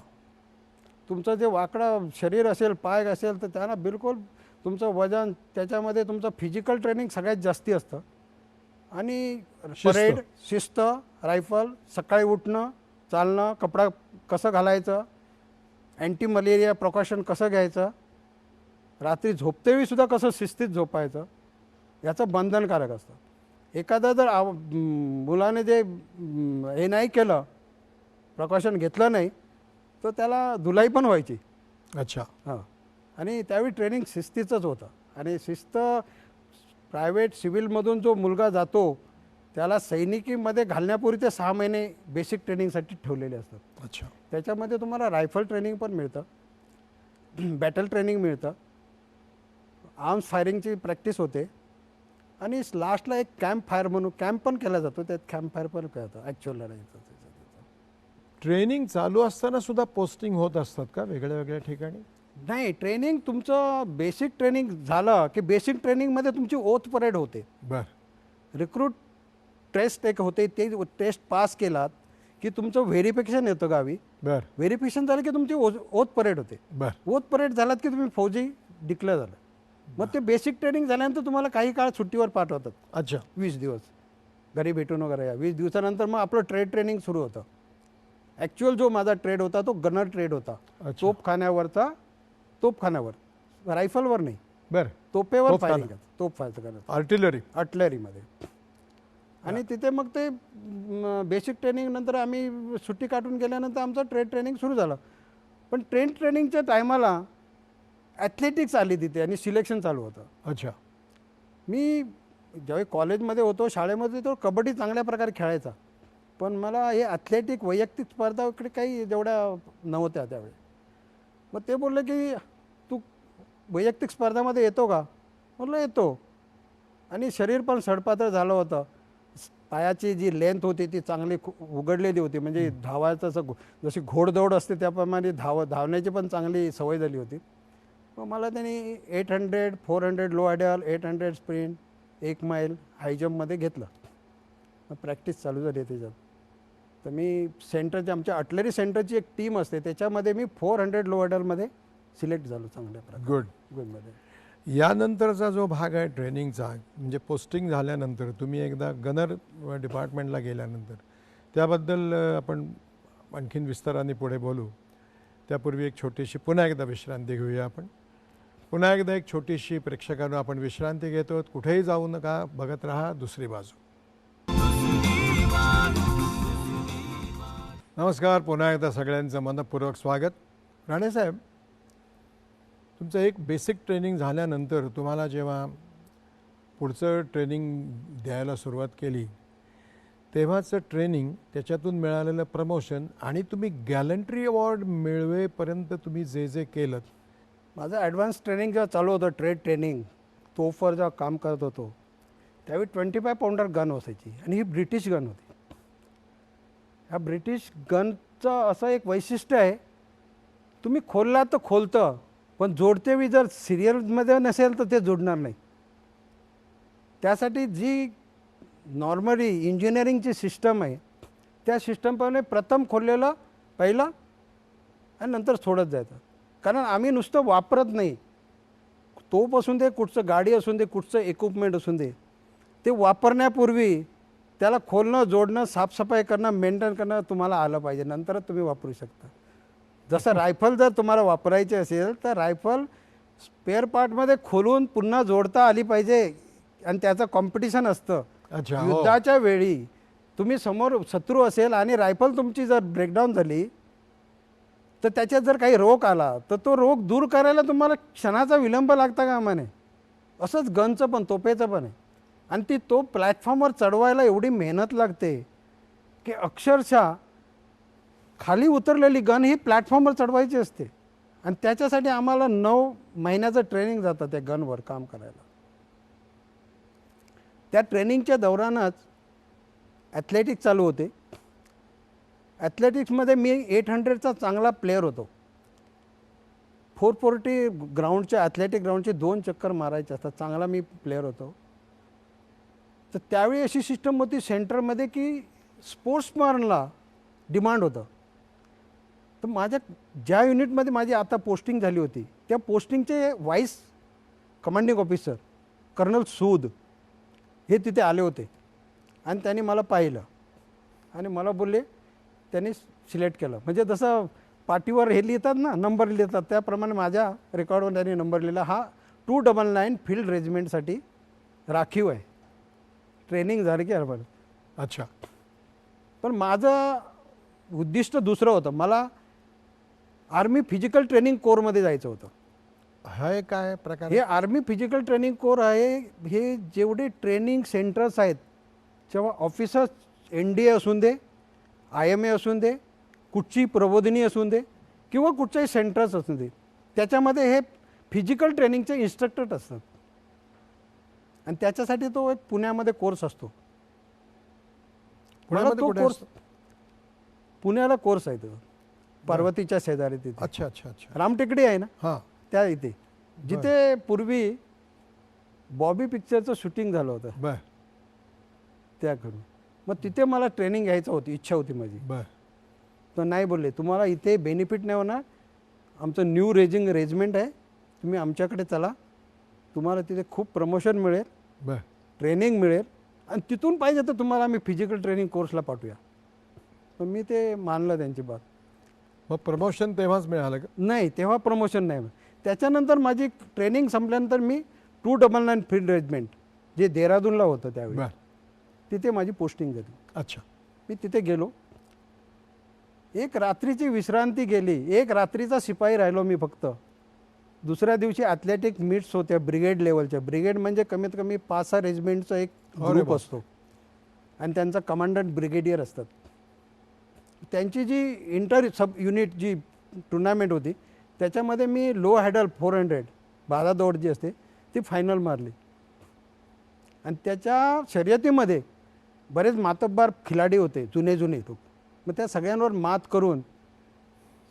Speaker 4: तुमचं जे वाकडं शरीर असेल, पाय असेल, तर त्यांना बिलकुल तुमचं वजन, त्याच्यामध्ये तुमचं फिजिकल ट्रेनिंग सगळ्यात जास्ती असतं. आणि परेड, शिस्त, रायफल, सकाळी उठणं, चालणं, कपडा कसं घालायचं, अँटी मलेरिया प्रिकॉशन कसं घ्यायचं, रात्री झोपतेवेळी सुद्धा कसं शिस्तीत झोपायचं, याचं बंधनकारक असतं. एखादा जर मुलाने जे हे नाही केलं, प्रिकॉशन घेतलं नाही, तर त्याला धुलाई पण व्हायची.
Speaker 2: अच्छा.
Speaker 4: हां. आणि त्यावेळी ट्रेनिंग शिस्तीचंच होतं. आणि शिस्त प्रायव्हेट सिव्हिलमधून जो मुलगा जातो त्याला सैनिकीमध्ये घालण्यापूर्वी ते 6 महिने बेसिक ट्रेनिंगसाठी ठेवलेले असतात.
Speaker 2: अच्छा.
Speaker 4: त्याच्यामध्ये तुम्हाला रायफल ट्रेनिंग पण मिळतं, बॅटल ट्रेनिंग मिळतं, आर्म्स फायरिंगची प्रॅक्टिस होते, आणि लास्टला एक कॅम्प फायर म्हणून कॅम्प पण केला जातो. त्यात कॅम्प फायर पण केलं जातं ॲक्च्युअल लढाईचं.
Speaker 2: ट्रेनिंग चालू असताना सुद्धा पोस्टिंग होत असतात का वेगळ्या वेगळ्या ठिकाणी?
Speaker 4: नाही, ट्रेनिंग तुमचं बेसिक ट्रेनिंग झालं की बेसिक ट्रेनिंगमध्ये तुमची ओथ परेड होते.
Speaker 2: बर.
Speaker 4: रिक्रूट टेस्ट एक होते, ते टेस्ट पास केलात की तुमचं व्हेरिफिकेशन येतं गावी.
Speaker 2: बर.
Speaker 4: व्हेरिफिकेशन झालं की तुमची ओथ परेड होते.
Speaker 2: बर.
Speaker 4: ओथ परेड झालात की तुम्ही फौजी डिक्लेअर झालं. मग ते बेसिक ट्रेनिंग झाल्यानंतर तुम्हाला काही काळ सुट्टीवर पाठवतात.
Speaker 2: अच्छा.
Speaker 4: 20 दिवस घरी भेटून वगैरे या. 20 दिवसानंतर मग आपलं ट्रेनिंग सुरू होतं. ॲक्च्युअल जो माझा ट्रेड होता तो गनर ट्रेड होता. तोपखान्यावर, रायफलवर नाही.
Speaker 2: बर.
Speaker 4: तोफायरिंग करायचं आर्टिलरीमध्ये. आणि तिथे मग ते बेसिक ट्रेनिंग नंतर आम्ही सुट्टी काढून गेल्यानंतर आमचं ट्रेनिंग सुरू झालं. पण ट्रेनिंगच्या टायमाला ॲथलेटिक्स आली तिथे आणि सिलेक्शन चालू होतं.
Speaker 2: अच्छा.
Speaker 4: मी ज्यावेळी कॉलेजमध्ये होतो, शाळेमध्ये तो कबड्डी चांगल्या प्रकारे खेळायचा, पण मला हे ॲथलेटिक वैयक्तिक स्पर्धाकडे काही जेवढ्या नव्हत्या त्यावेळी. मग ते बोलले की तू वैयक्तिक स्पर्धामध्ये येतो का? म्हटलं येतो. आणि शरीर पण सडपातळ झालं होतं. पायाची जी लेंथ होती ती चांगली उघडलेली होती, म्हणजे धावायचं जशी घोडदौड असते त्याप्रमाणे धावण्याची पण चांगली सवय झाली होती. मग मला त्यांनी 800, 400 लो हॅडल, 800 स्प्रिंट, 1 मैल हाय जम्पमध्ये घेतलं. मग प्रॅक्टिस चालू झाली त्याच्यात. तर मी आमच्या आर्टिलरी सेंटरची एक टीम असते, त्याच्यामध्ये मी 400 लो हॅडलमध्ये सिलेक्ट झालो चांगल्या प्रकारे. गुडमध्ये.
Speaker 2: यानंतरचा जो भाग आहे ट्रेनिंगचा, म्हणजे पोस्टिंग झाल्यानंतर तुम्ही एकदा गनर डिपार्टमेंटला गेल्यानंतर त्याबद्दल आपण आणखीन विस्ताराने पुढे बोलू. त्यापूर्वी एक छोटीशी पुन्हा एकदा विश्रांती घेऊया आपण. पुन्हा एकदा एक छोटीशी प्रेक्षकांना आपण विश्रांती घेतो. कुठेही जाऊ नका, बघत राहा दुसरी बाजू. नमस्कार, पुन्हा एकदा सगळ्यांचं मनपूर्वक स्वागत. राणेसाहेब, तुमचं एक बेसिक ट्रेनिंग झाल्यानंतर तुम्हाला जेव्हा पुढचं ट्रेनिंग द्यायला सुरुवात केली तेव्हाचं ट्रेनिंग, त्याच्यातून मिळालेलं प्रमोशन आणि तुम्ही गॅलंट्री अवॉर्ड मिळवेपर्यंत तुम्ही जे जे केलं.
Speaker 4: माझं ॲडव्हान्स ट्रेनिंग जेव्हा चालू होतं, ट्रेड ट्रेनिंग, तोफवर जेव्हा काम करत होतो त्यावेळी 25 पाऊंडर गन असायची आणि ही ब्रिटिश गन होती. ह्या ब्रिटिश गनचं असं एक वैशिष्ट्य आहे, तुम्ही खोलला तर खोलतं, पण जोडतेवेळी जर सिरियलमध्ये नसेल तर ते जोडणार नाही. त्यासाठी जी नॉर्मली इंजिनिअरिंगची सिस्टम आहे त्या सिस्टमप्रमाणे प्रथम खोललेलं पहिलं आणि नंतर सोडत जायचं. कारण आम्ही नुसतं वापरत नाही, तोप असून दे, कुठचं गाडी असून दे, कुठचं इक्विपमेंट असून दे, ते वापरण्यापूर्वी त्याला खोलणं, जोडणं, साफसफाई करणं, मेंटेन करणं तुम्हाला आलं पाहिजे, नंतरच तुम्ही वापरू शकता. जसं रायफल जर तुम्हाला वापरायची असेल तर रायफल स्पेअर पार्टमध्ये खोलून पुन्हा जोडता आली पाहिजे आणि त्याचं कॉम्पिटिशन असतं.
Speaker 2: अच्छा, हो.
Speaker 4: युद्धाच्या वेळी तुम्ही समोर शत्रू असेल आणि रायफल तुमची जर ब्रेकडाऊन झाली तर त्याच्यात जर काही रोग आला तर तो रोग दूर करायला तुम्हाला क्षणाचा विलंब लागता कामा नये. असंच गनचं पण, तोफेचं पण आहे. आणि ती तोफ प्लॅटफॉर्मवर चढवायला एवढी मेहनत लागते की अक्षरशः खाली उतरलेली गन ही प्लॅटफॉर्मवर चढवायची असते आणि त्याच्यासाठी आम्हाला 9 महिन्याचं ट्रेनिंग जातं त्या गनवर काम करायला. त्या ट्रेनिंगच्या दौरानच ॲथलेटिक्स चालू होते. ॲथलेटिक्समध्ये मी 800चा चांगला प्लेअर होतो. 440 ग्राउंडच्या, ॲथलेटिक ग्राउंडचे 2 चक्कर मारायचे असतात, चांगला मी प्लेअर होतो. तर त्यावेळी अशी सिस्टम होती सेंटरमध्ये की स्पोर्ट्समॅनला डिमांड होतं. तर माझ्या ज्या युनिटमध्ये माझी आता पोस्टिंग झाली होती त्या पोस्टिंगचे व्हाईस कमांडिंग ऑफिसर कर्नल सूद हे तिथे आले होते आणि त्यांनी मला पाहिलं आणि मला बोलले, त्यांनी सिलेक्ट केलं. म्हणजे जसं पाटीवर हे लिहितात ना, नंबर लिहितात, त्याप्रमाणे माझ्या रेकॉर्डवर त्यांनी नंबर लिहिला. हा 299 फील्ड रेजिमेंटसाठी राखीव आहे, ट्रेनिंग झाली की हरभर.
Speaker 2: अच्छा.
Speaker 4: पण माझं उद्दिष्ट दुसरं होतं, मला आर्मी फिजिकल ट्रेनिंग कोरमध्ये जायचं होतं.
Speaker 2: हा काय प्रकार?
Speaker 4: हे आर्मी फिजिकल ट्रेनिंग कोर आहे. हे जेवढे ट्रेनिंग सेंटर्स आहेत, जेव्हा ऑफिसर्स NDA असून दे, IMA असून दे, कुठची प्रबोधिनी असून दे किंवा कुठच्याही सेंटर्स असून दे, त्याच्यामध्ये हे फिजिकल ट्रेनिंगचे इन्स्ट्रक्टर असतात आणि त्याच्यासाठी तो एक पुण्यामध्ये कोर्स असतो.
Speaker 2: पुण्यामध्ये कुठे
Speaker 4: कोर्स
Speaker 2: असतो?
Speaker 4: पुण्याला कोर्स आहे तो, पार्वतीच्या शेजारी तिथे.
Speaker 2: अच्छा अच्छा अच्छा.
Speaker 4: रामटेकडी आहे ना,
Speaker 2: हां.
Speaker 4: त्या इथे, जिथे पूर्वी बॉबी पिक्चरचं शूटिंग झालं होतं
Speaker 2: बर
Speaker 4: त्याकडून. मग तिथे मला ट्रेनिंग घ्यायचं होती, इच्छा होती माझी.
Speaker 2: बर.
Speaker 4: तर नाही बोलले, तुम्हाला इथे बेनिफिट नाही होणार, आमचं न्यू रेजिमेंट आहे, तुम्ही आमच्याकडे चला, तुम्हाला तिथे खूप प्रमोशन मिळेल,
Speaker 2: बर.
Speaker 4: ट्रेनिंग मिळेल आणि तिथून पाहिजे तर तुम्हाला आम्ही फिजिकल ट्रेनिंग कोर्सला पाठवूया. पण मी ते मानलं त्यांची बात.
Speaker 2: मग प्रमोशन तेव्हाच मिळालं का?
Speaker 4: नाही, तेव्हा प्रमोशन नाही. त्याच्यानंतर माझी ट्रेनिंग संपल्यानंतर मी 299 फील्ड रेजिमेंट, जे देहरादूनला होतं त्यावेळी,
Speaker 2: बर.
Speaker 4: तिथे माझी पोस्टिंग झाली.
Speaker 2: अच्छा.
Speaker 4: मी तिथे गेलो, एक रात्रीची विश्रांती गेली, एक रात्रीचा शिपाई राहिलो मी फक्त. दुसऱ्या दिवशी ॲथलेटिक मीट्स होत्या ब्रिगेड लेवलच्या. ब्रिगेड म्हणजे कमीत कमी 5-6 रेजिमेंटचा एक ग्रुप असतो आणि त्यांचा कमांडंट ब्रिगेडियर असतात. त्यांची जी इंटर सब युनिट जी टुर्नामेंट होती त्याच्यामध्ये मी लो हॅडल 400 बाधा दौड जी असते ती फायनल मारली आणि त्याच्या शर्यतीमध्ये बरेच मातब्बार खिलाडी होते, जुने लोक. मग त्या सगळ्यांवर मात करून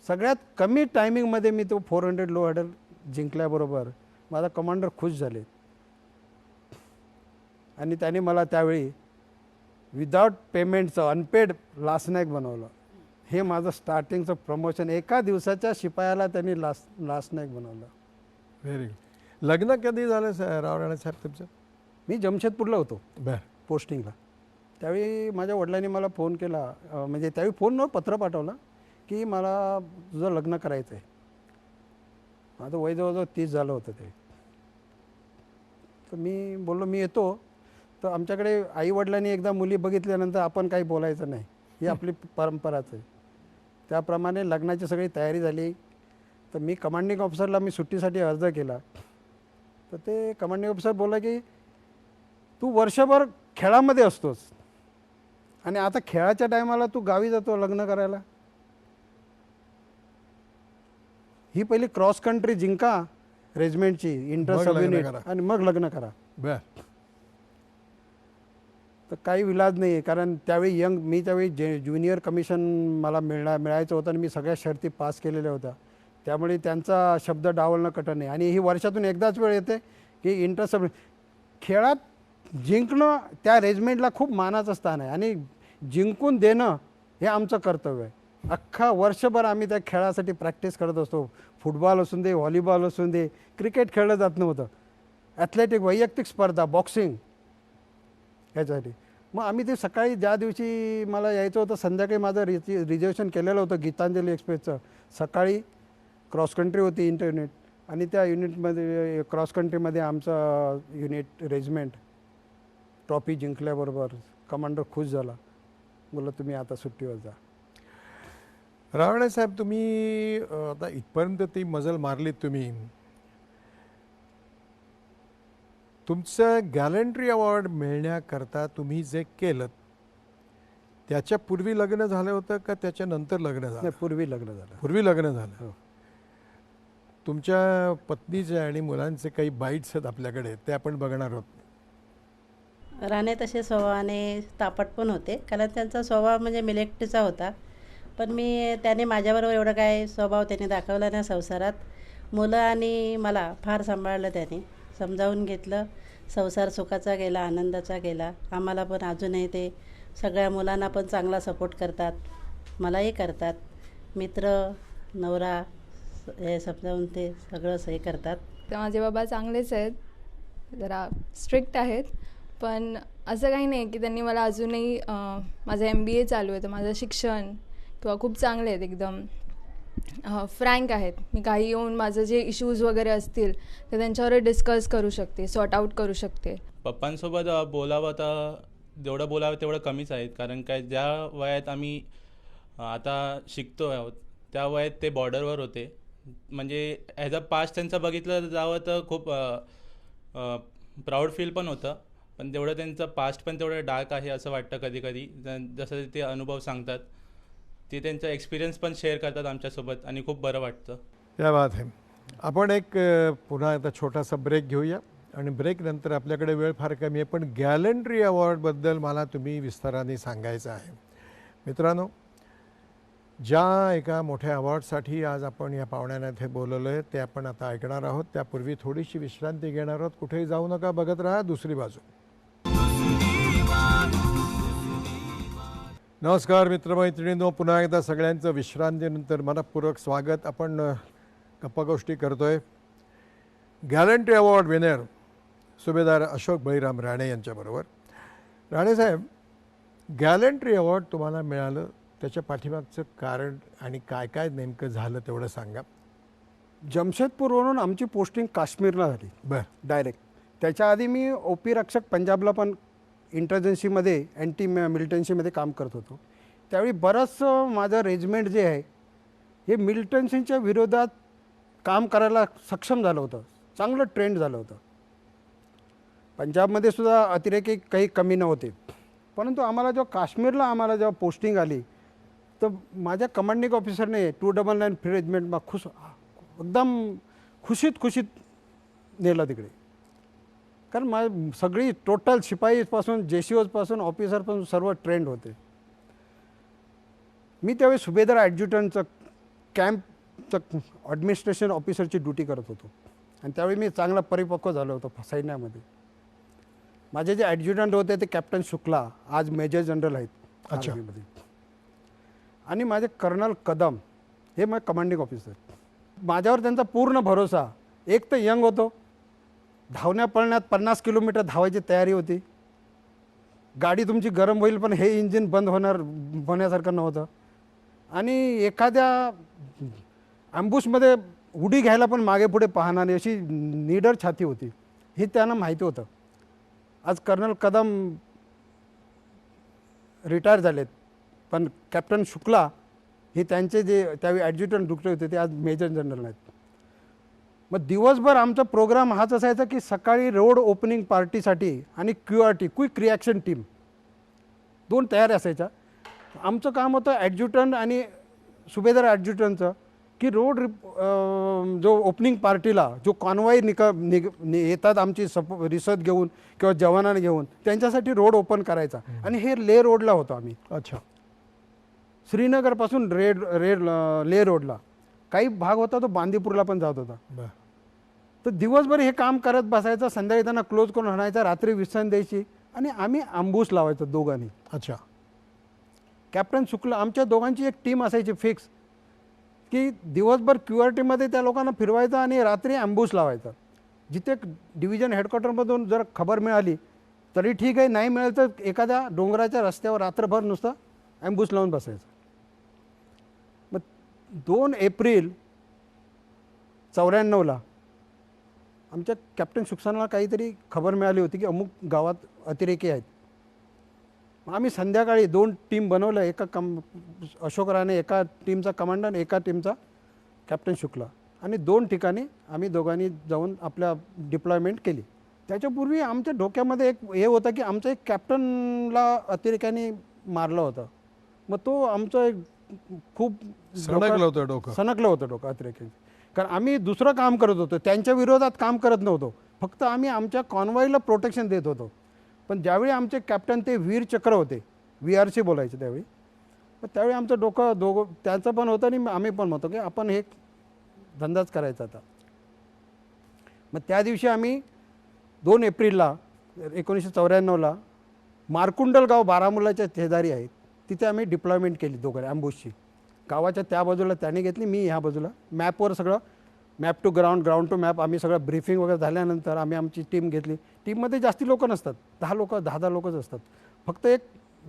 Speaker 4: सगळ्यात कमी टायमिंगमध्ये मी तो 400 लो हॅडल जिंकल्याबरोबर माझा कमांडर खुश झाले आणि त्याने मला त्यावेळी विदाउट पेमेंटचं अनपेड लास्ट नाईक बनवलं. हे माझं स्टार्टिंगचं प्रमोशन. एका दिवसाच्या शिपायाला त्यांनी लास्ट नाईक बनवलं.
Speaker 2: Very good. लग्न कधी झालं राव साहेब तुमचं?
Speaker 4: मी जमशेदपूरला होतो
Speaker 2: बर.
Speaker 4: पोस्टिंगला. त्यावेळी माझ्या वडिलांनी मला फोन केला, म्हणजे त्यावेळी फोनवर पत्र पाठवलं की मला तुझं लग्न करायचं आहे. माझं वय जवळजवळ 30 झालं होतं ते. तर मी बोललो मी येतो. तर आमच्याकडे आईवडिलांनी एकदा मुली बघितल्यानंतर आपण काही बोलायचं नाही, ही आपली परंपराच आहे. त्याप्रमाणे लग्नाची सगळी तयारी झाली. तर मी कमांडिंग ऑफिसरला मी सुट्टीसाठी अर्ज केला. तर ते कमांडिंग ऑफिसर बोलला की तू वर्षभर खेळामध्ये असतोस आणि आता खेळाच्या टायमाला तू गावी जातो लग्न करायला. ही पहिली क्रॉस कंट्री जिंका रेजिमेंटची इंटर
Speaker 2: मग
Speaker 4: सब
Speaker 2: लग्न
Speaker 4: युनिट
Speaker 2: करा.
Speaker 4: आणि मग लग्न करा.
Speaker 2: बर.
Speaker 4: तर काही विलाज नाही आहे, कारण त्यावेळी मी त्यावेळी ज्युनियर कमिशन मला मिळायचं होतं आणि मी सगळ्या शर्ती पास केलेल्या होत्या. त्यामुळे त्यांचा शब्द डावलणं कठीण नाही. आणि ही वर्षातून एकदाच वेळ येते की इंटर सब खेळात जिंकणं त्या रेजिमेंटला खूप मानाचं स्थान आहे आणि जिंकून देणं हे आमचं कर्तव्य आहे. अख्खा वर्षभर आम्ही त्या खेळासाठी प्रॅक्टिस करत असतो. फुटबॉल असून दे, व्हॉलीबॉल असून दे, क्रिकेट खेळलं जात नव्हतं, ॲथलेटिक वैयक्तिक स्पर्धा, बॉक्सिंग ह्याच्यासाठी. मग आम्ही ते सकाळी ज्या दिवशी मला यायचं होतं संध्याकाळी माझं रिझर्वेशन केलेलं होतं गीतांजली एक्सप्रेसचं. सकाळी क्रॉस कंट्री होती इंटर युनिट आणि त्या युनिटमध्ये क्रॉस कंट्रीमध्ये आमचं युनिट रेजिमेंट ट्रॉफी जिंकल्याबरोबर कमांडर खुश झाला. बोलला तुम्ही आता सुट्टीवर जा.
Speaker 2: रावणे साहेब, तुम्ही आता इथपर्यंत ती मजल मारलीत तुम्ही. तुमचं गॅलंट्री अवॉर्ड मिळण्याकरता तुम्ही जे केलं त्याच्या पूर्वी लग्न झालं होतं का त्याच्यानंतर लग्न झालं?
Speaker 4: नाही, पूर्वी लग्न झालं.
Speaker 2: पूर्वी लग्न झालं.
Speaker 4: हो.
Speaker 2: तुमच्या पत्नीचे आणि मुलांचे काही बाईट्स आहेत आपल्याकडे, ते आपण बघणार आहोत.
Speaker 5: राणे तसे स्वभावाने तापट पण होते, कारण त्यांचा स्वभाव म्हणजे मिलिटरीचा होता. पण त्याने माझ्याबरोबर एवढं काय स्वभाव त्याने दाखवला नाही संसारात. मुलं आणि मला फार सांभाळलं त्याने, समजावून घेतलं. संसार सुखाचा गेला, आनंदाचा गेला. आम्हाला पण अजूनही ते सगळ्या मुलांना पण चांगला सपोर्ट करतात, मलाही करतात. मित्र, नवरा हे समजावून ते सगळं हे करतात.
Speaker 6: तर माझे बाबा चांगलेच आहेत, जरा स्ट्रिक्ट आहेत, पण असं काही नाही की त्यांनी मला अजूनही माझं MBA चालू आहे तर माझं शिक्षण किंवा खूप चांगले आहेत, एकदम फ्रँक आहेत. मी काही येऊन माझं जे इश्यूज वगैरे असतील ते त्यांच्यावर डिस्कस करू शकते, सॉर्ट आऊट करू शकते.
Speaker 7: पप्पांसोबत बोलावं तर जेवढं बोलावं तेवढं कमीच आहेत, कारण काय ज्या वयात आम्ही आता शिकतो आहोत त्या वयात ते बॉर्डरवर होते. म्हणजे ॲज अ पास्ट त्यांचं बघितलं जावं तर खूप प्राऊड फील पण होतं, पण तेवढं त्यांचं पास्ट पण तेवढं डार्क आहे असं वाटतं कधी कधी. जसं ते अनुभव सांगतात ते त्यांचा एक्सपिरियन्स पण शेअर करतात आमच्यासोबत आणि खूप बरं वाटतं.
Speaker 2: त्या बात आहे. आपण एक पुन्हा आता छोटासा ब्रेक घेऊया आणि ब्रेक नंतर आपल्याकडे वेळ फार कमी आहे, पण गॅलंट्री अवॉर्डबद्दल मला तुम्ही विस्ताराने सांगायचं आहे. मित्रांनो, ज्या एका मोठ्या अवॉर्डसाठी आज आपण या पाहुण्यांना इथे बोलवलं आहे ते आपण आता ऐकणार आहोत. त्यापूर्वी थोडीशी विश्रांती घेणार आहोत. कुठेही जाऊ नका, बघत राहा दुसरी बाजू. नमस्कार मित्रमैत्रिणींनो, पुन्हा एकदा सगळ्यांचं विश्रांतीनंतर मनपूर्वक स्वागत. आपण गप्पागोष्टी करतोय गॅलंट्री अवॉर्ड विनर सुभेदार अशोक बळीराम राणे यांच्याबरोबर. राणे साहेब, गॅलंट्री अवॉर्ड तुम्हाला मिळालं त्याच्या पाठीमागचं कारण आणि काय काय नेमकं झालं तेवढं सांगा.
Speaker 4: जमशेदपूरवरून आमची पोस्टिंग काश्मीरला झाली
Speaker 2: बरं.
Speaker 4: डायरेक्ट. त्याच्या आधी मी OP रक्षक पंजाबला पण इंटर्जन्सीमध्ये अँटी मिलिटन्सीमध्ये काम करत होतो. त्यावेळी बरंचसं माझं रेजिमेंट जे आहे हे मिलिटन्सीच्या विरोधात काम करायला सक्षम झालं होतं, चांगलं ट्रेंड झालं होतं. पंजाबमध्ये सुद्धा अतिरेकी काही कमी नव्हते. परंतु आम्हाला जेव्हा जेव्हा पोस्टिंग आली तर माझ्या कमांडिंग ऑफिसरने 299 फ्री रेजिमेंट एकदम खुशीत नेलं तिकडे. कारण सगळी टोटल शिपाईपासून JCOपासून ऑफिसरपासून सर्व ट्रेंड होते. मी त्यावेळी सुभेदार ॲडज्युटंटचं कॅम्पचं ॲडमिनिस्ट्रेशन ऑफिसरची ड्युटी करत होतो आणि त्यावेळी मी चांगला परिपक्व झालो होतो सैन्यामध्ये. माझे जे ॲडज्युटंट होते ते कॅप्टन शुक्ला, आज मेजर जनरल आहेत आर्मीमध्ये, आणि माझे कर्नल कदम हे माझे कमांडिंग ऑफिसर. माझ्यावर त्यांचा पूर्ण भरोसा. एक तर यंग होतो, धावण्या पळण्यात 50 किलोमीटर धावायची तयारी होती. गाडी तुमची गरम होईल पण हे इंजिन बंद होण्यासारखं नव्हतं. आणि एखाद्या ॲम्बुशमध्ये उडी घ्यायला पण मागे पुढे पाहणार नाही अशी निडर छाती होती, हे त्यांना माहिती होतं. आज कर्नल कदम रिटायर झालेत, पण कॅप्टन शुक्ला हे त्यांचे जे त्यावेळी ॲडज्युटंट दुसरे होते ते आज मेजर जनरल आहेत. मग दिवसभर आमचा प्रोग्राम हाच असायचा की सकाळी रोड ओपनिंग पार्टीसाठी आणि QRT क्विक रिॲक्शन टीम 2 तयार असायच्या. आमचं काम होतं ॲडज्युटंट आणि सुभेदार ॲडज्युटंटचं की रोड जो ओपनिंग पार्टीला जो कॉन्वॉय येतात आमची रिसर्च घेऊन किंवा जवानांना घेऊन त्यांच्यासाठी रोड ओपन करायचा. आणि हे ले रोडला होतो आम्ही.
Speaker 2: अच्छा.
Speaker 4: श्रीनगरपासून ले रोडला काही भाग होता तो बांदीपूरला पण जात होता.
Speaker 2: बरं.
Speaker 4: तर दिवसभर हे काम करत बसायचं, संध्याकाळी त्यांना क्लोज करून आणायचा, रात्री विश्रांती द्यायची आणि आम्ही आंबूस लावायचो दोघांनी.
Speaker 2: अच्छा.
Speaker 4: कॅप्टन शुक्ला आमच्या दोघांची एक टीम असायची फिक्स की दिवसभर QRTमध्ये त्या लोकांना फिरवायचं आणि रात्री ॲम्बूस लावायचा. जिथे डिव्हिजन हेडक्वार्टरमधून जर खबर मिळाली तरी ठीक आहे, नाही मिळालं तर एखाद्या डोंगराच्या रस्त्यावर रात्रभर नुसतं ॲम्बूस लावून बसायचं. मग 2 एप्रिल 94ला आमच्या कॅप्टन शुक्लाला काहीतरी खबर मिळाली होती की अमुक गावात अतिरेकी आहेत. आम्ही संध्याकाळी 2 टीम बनवल्या, एका अशोक राणे एका टीमचा कमांडर, एका टीमचा कॅप्टन शुक्ला, आणि 2 ठिकाणी आम्ही दोघांनी जाऊन आपल्या डिप्लॉयमेंट केली. त्याच्यापूर्वी आमच्या डोक्यामध्ये एक हे होतं की आमच्या एक कॅप्टनला अतिरेक्याने मारलं होतं. मग तो आमचं एक खूप
Speaker 2: सणकलं होतं डोकं.
Speaker 4: सणकलं होतं डोकं अतिरेक्याने. कारण आम्ही दुसरं काम करत होतो, त्यांच्या विरोधात काम करत नव्हतो, फक्त आम्ही आमच्या कॉन्वॉयला प्रोटेक्शन देत होतो. पण ज्यावेळी आमचे कॅप्टन ते वीर चक्र होते, VRC बोलायचे त्यावेळी, मग त्यावेळी आमचं डोकं त्यांचं पण होतं आणि आम्ही पण होतो की आपण हे धंदाच करायचा आता. मग त्या दिवशी आम्ही 2 एप्रिलला 1994ला मारकुंडल गाव बारामुल्लाच्या शेजारी आहेत, तिथे आम्ही डिप्लॉयमेंट केली दोघं ॲम्बुसची. गावाच्या त्या बाजूला त्याने घेतली, मी ह्या बाजूला. मॅपवर सगळं map to ground, ground to map आम्ही सगळं ब्रीफिंग वगैरे झाल्यानंतर आम्ही आमची टीम घेतली. टीममध्ये जास्ती लोक नसतात, 10 लोकच असतात. फक्त एक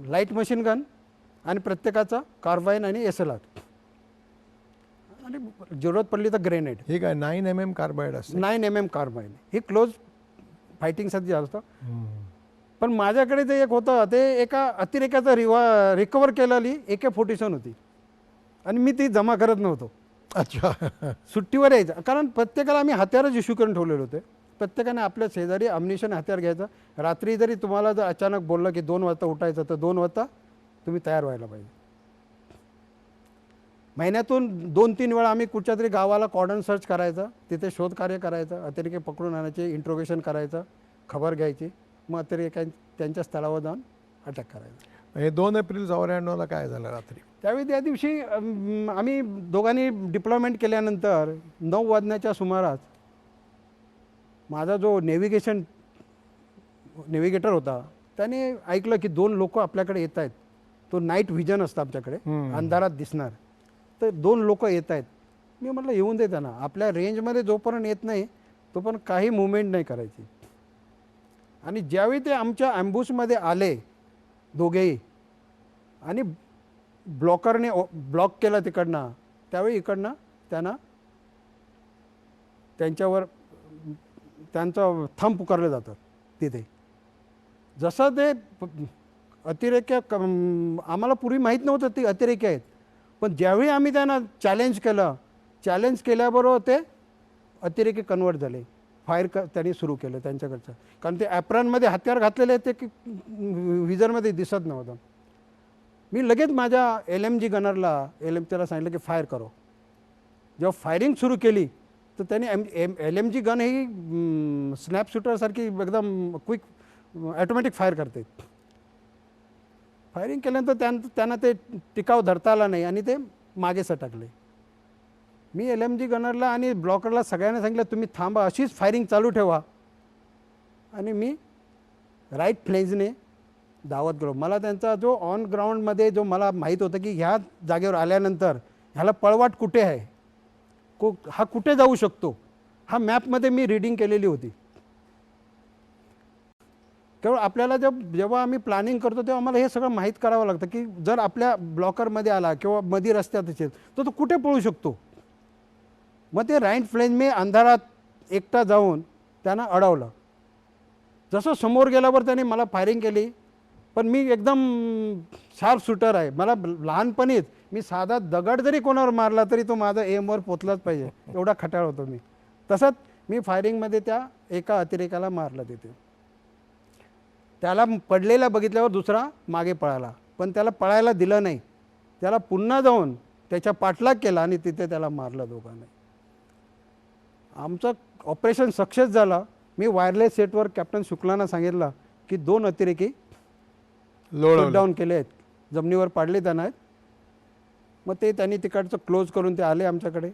Speaker 4: लाईट मशीन गन आणि प्रत्येकाचा कार्बाईन आणि SLR आणि जरूरत पडली तर ग्रेनेड.
Speaker 2: हे काय 9mm कार्बाईड असते?
Speaker 4: 9mm carbine. हे क्लोज फायटिंगसाठी झालं होतं. पण माझ्याकडे ते एक होतं, ते एका अतिरेक्याचा रिकवर केलेली AK-47 होती आणि मी ती जमा करत नव्हतो.
Speaker 2: अच्छा.
Speaker 4: सुट्टीवर यायचं, कारण प्रत्येकाला आम्ही हत्यारच इश्यू करून ठेवलेले होते. प्रत्येकाने आपल्या शेजारी अम्युनिशन हत्यार घ्यायचं. रात्री जरी तुम्हाला जर अचानक बोललं की 2 वाजता उठायचं तर 2 वाजता तुम्ही तयार व्हायला पाहिजे. महिन्यातून 2-3 वेळा आम्ही कुठच्या तरी गावाला कॉर्डन सर्च करायचं, तिथे शोधकार्य करायचं, अतिरेकी पकडून आणायचे, इंट्रोगेशन करायचं, खबर घ्यायची, मग अतिरेकी त्यांच्या स्थळावर जाऊन अटक करायचं.
Speaker 2: हे 2 एप्रिल 94ला काय झालं रात्री?
Speaker 4: त्यावेळी त्या दिवशी आम्ही दोघांनी डिप्लॉयमेंट केल्यानंतर 9 वाजण्याच्या सुमारास माझा जो नेव्हिगेटर होता त्याने ऐकलं की 2 लोक आपल्याकडे येत आहेत. तो नाईट व्हिजन असतं आमच्याकडे, अंधारात दिसणार. तर 2 लोक येत आहेत. मी म्हटलं येऊन दे त्यांना, आपल्या रेंजमध्ये जोपर्यंत येत नाही तोपर्यंत काही मुवमेंट नाही करायची. आणि ज्यावेळी ते आमच्या ॲम्बुसमध्ये आले दोघेही आणि ब्लॉकरने ब्लॉक केला तिकडनं, त्यावेळी इकडनं त्यांना त्यांच्यावर त्यांचं थंब पुकारलं जातं तिथे. जसं ते अतिरेकी आम्हाला पूर्वी माहीत नव्हतं ते अतिरेकी आहेत, पण ज्यावेळी आम्ही त्यांना चॅलेंज केल्याबरोबर ते अतिरेकी कन्वर्ट झाले. फायर त्यांनी सुरू केलं त्यांच्याकडचं, कारण ते ॲप्रॉनमध्ये हत्यार घातलेले ते विजरमध्ये दिसत नव्हतं. मी लगेच माझ्या LMG गनरला त्याला सांगितलं की फायर करो. जेव्हा फायरिंग सुरू केली तर त्यांनी LMG गन ही स्नॅप शूटरसारखी एकदम क्विक ॲटोमॅटिक फायर करते. फायरिंग केल्यानंतर त्यांना ते टिकाव धरता आला नाही आणि ते मागे सटकले. मी LMG गनरला आणि ब्लॉकरला सगळ्यांना सांगितलं तुम्ही थांबा, अशीच फायरिंग चालू ठेवा. आणि मी राईट फ्लेंजने धावत गेलो. मला त्यांचा जो ऑन ग्राउंडमध्ये जो मला माहीत होतं की ह्या जागेवर आल्यानंतर ह्याला पळवाट कुठे आहे, हा कुठे जाऊ शकतो, हा मॅपमध्ये मी रीडिंग केलेली होती. केवळ आपल्याला जेव्हा आम्ही प्लॅनिंग करतो तेव्हा आम्हाला हे सगळं माहीत करावं लागतं की जर आपल्या ब्लॉकरमध्ये आला किंवा मध्ये रस्त्यात असेल तर तो कुठे पळू शकतो. मग ते राईट फ्लेंजने अंधारात एकटा जाऊन त्यांना अडवलं. जसं समोर गेल्यावर त्याने मला फायरिंग केली, पण मी एकदम शार्प शूटर आहे. मला लहानपणीच मी साधा दगड जरी कोणावर मारला तरी तो माझा एमवर पोचलाच पाहिजे, एवढा खट्याळ होतो मी. तसंच मी फायरिंगमध्ये त्या एका अतिरेकाला मारलं तिथे. त्याला पडलेला बघितल्यावर दुसरा मागे पळाला, पण त्याला पळायला दिलं नाही. त्याला पुन्हा जाऊन त्याच्या पाठलाग केला आणि तिथे त्याला मारलं दोघांनी. आमचं ऑपरेशन सक्सेस झालं. मी वायरलेस सेटवर कॅप्टन शुक्लांना सांगितलं की 2 अतिरेकी डाऊन केले आहेत, जमिनीवर पाडले त्यांना. मग ते त्यांनी तिकडचं क्लोज करून ते आले आमच्याकडे.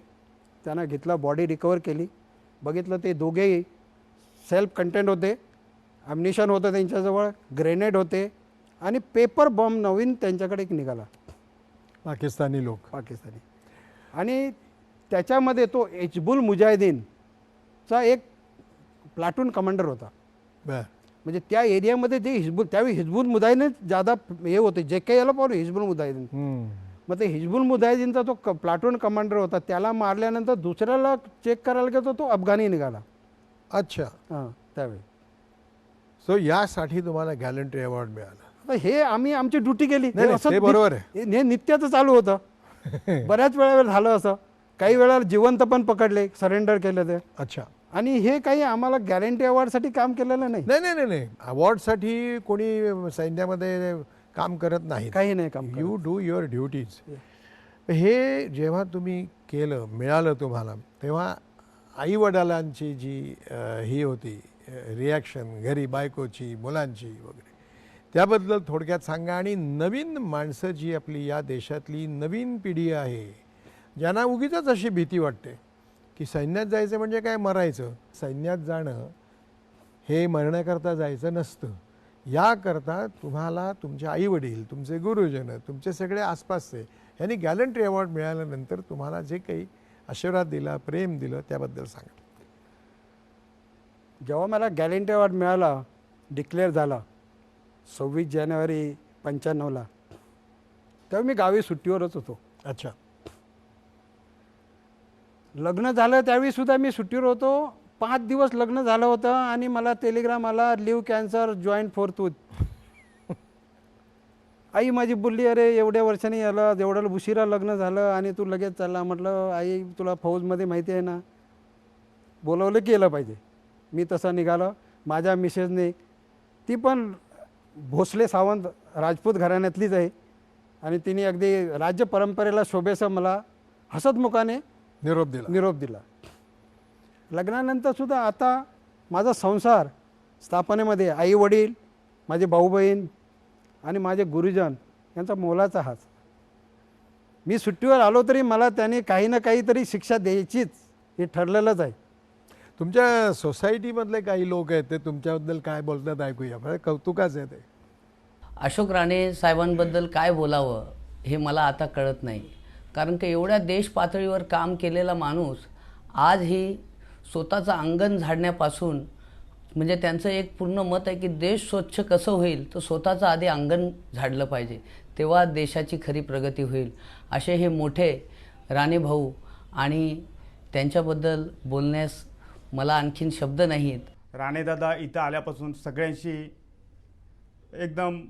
Speaker 4: त्यांना घेतला, बॉडी रिकवर केली. बघितलं ते दोघेही सेल्फ कंटेंट होते, ॲम्युनिशन होतं त्यांच्याजवळ, ग्रेनेड होते आणि पेपर बॉम्ब नवीन त्यांच्याकडे एक निघाला,
Speaker 2: पाकिस्तानी लोक.
Speaker 4: पाकिस्तानी. आणि त्याच्यामध्ये तो हिजबुल मुजाहिदीनचा एक प्लाटून कमांडर होता.
Speaker 2: बर.
Speaker 4: म्हणजे त्या एरियामध्ये जे त्यावेळी हिजबुल मुजाहिदीन ज्यादा हे होते, जे काही याला पाहून हिजबुल मुजाहिदीन. मग ते हिजबुल मुजाहिदीनचा तो प्लाटून कमांडर होता. त्याला मारल्यानंतर दुसऱ्याला चेक करायला गेलो तो अफगाणी निघाला.
Speaker 2: अच्छा.
Speaker 4: हां, त्यावेळी.
Speaker 2: सो यासाठी तुम्हाला गॅलंट्री अवॉर्ड मिळाला.
Speaker 4: तर हे आम्ही आमची ड्युटी केली.
Speaker 2: नाही,
Speaker 4: असं
Speaker 2: ते बरोबर आहे.
Speaker 4: हे नित्याचं चालू होतं. बऱ्याच वेळा झालं असं. काही वेळा जिवंत पण पकडले, सरेंडर केलं ते.
Speaker 2: अच्छा.
Speaker 4: आणि हे काही आम्हाला गॅरंटी अवॉर्डसाठी काम केलेलं नाही.
Speaker 2: नाही नाही नाही नाही, अवॉर्डसाठी कोणी सैन्यामध्ये काम करत नाही.
Speaker 4: काही नाही काम.
Speaker 2: You do your duties. हे जेव्हा तुम्ही केलं, मिळालं तुम्हाला, तेव्हा आईवडिलांची जी ही होती रिॲक्शन, घरी बायकोची, मुलांची वगैरे, त्याबद्दल थोडक्यात सांगा. आणि नवीन माणसं जी आपली या देशातली नवीन पिढी आहे, ज्यांना उगीचच अशी भीती वाटते की सैन्यात जायचं म्हणजे काय मरायचं. सैन्यात जाणं हे मरण्याकरता जायचं नसतं. याकरता तुम्हाला तुमचे आईवडील, तुमचे गुरुजन, तुमचे सगळे आसपासचे यांनी गॅलंट्री अवॉर्ड मिळाल्यानंतर तुम्हाला जे काही आशीर्वाद दिला, प्रेम दिलं, त्याबद्दल सांगा.
Speaker 4: जेव्हा मला गॅरंटी अवॉर्ड मिळाला, डिक्लेअर झाला 26 जानेवारी 95ला, तेव्हा मी गावी सुट्टीवरच होतो.
Speaker 2: अच्छा.
Speaker 4: लग्न झालं त्यावेळी सुद्धा मी सुट्टीवर होतो. 5 दिवस लग्न झालं होतं आणि मला टेलिग्राम आला, लिव्ह कॅन्सर, जॉईंट फोर्थूथ. आई माझी बोलली, अरे एवढ्या वर्षांनी आलं, एवढं उशिरा लग्न झालं आणि तू लगेच चालला. म्हटलं आई, तुला फौजमध्ये माहिती आहे ना, बोलवलं केलं पाहिजे. मी तसं निघालं. माझ्या मिसेसने, ती पण भोसले सावंत राजपूत घराण्यातलीच आहे आणि तिने अगदी राज्य परंपरेला शोभेसं मला हसतमुखाने निरोप दिला. लग्नानंतर सुद्धा आता माझा संसार स्थापनेमध्ये आई वडील, माझे भाऊ बहीण आणि माझे गुरुजन यांचा मोलाचा हात. मी सुट्टीवर आलो तरी मला त्याने काही ना काहीतरी शिक्षा द्यायचीच, हे ठरलेलंच आहे.
Speaker 2: तुमच्या सोसायटीमधले काही लोक आहेत, ते तुमच्याबद्दल काय बोलतात ऐकूया. कौतुकाच आहे ते.
Speaker 8: अशोक राणे साहेबांबद्दल काय बोलावं हे मला आता कळत नाही. कारण की एवढ्या देश पातळीवर काम केलेला माणूस आजही स्वतःचं अंगण झाडण्यापासून, म्हणजे त्यांचं एक पूर्ण मत आहे की देश स्वच्छ कसं होईल तर स्वतःचं आधी अंगण झाडलं पाहिजे, तेव्हा देशाची खरी प्रगती होईल. असे हे मोठे राणे भाऊ आणि त्यांच्याबद्दल बोलण्यास मला आणखीन शब्द नाहीत.
Speaker 9: राणेदादा इथं आल्यापासून सगळ्यांशी एकदम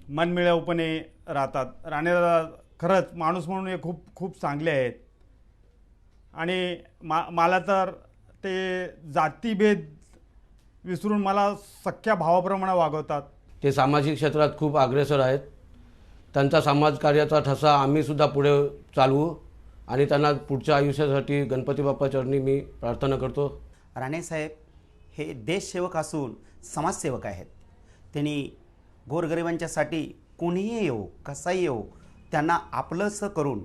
Speaker 9: मनमिळाऊपणे राहतात. राणेदादा खरंच माणूस म्हणून हे खूप खूप चांगले आहेत. आणि मला तर ते जातीभेद विसरून मला सख्या भावाप्रमाणे वागवतात.
Speaker 10: ते सामाजिक क्षेत्रात खूप अग्रेसर आहेत. त्यांचा समाजकार्याचा ठसा आम्हीसुद्धा पुढे चालवू आणि त्यांना पुढच्या आयुष्यासाठी गणपती बाप्पा चरणी मी प्रार्थना करतो.
Speaker 11: राणेसाहेब हे देशसेवक असून समाजसेवक आहेत. त्यांनी गोरगरिबांच्यासाठी कोणीही येऊ, कसाही येऊ, त्यांना आपलंसं करून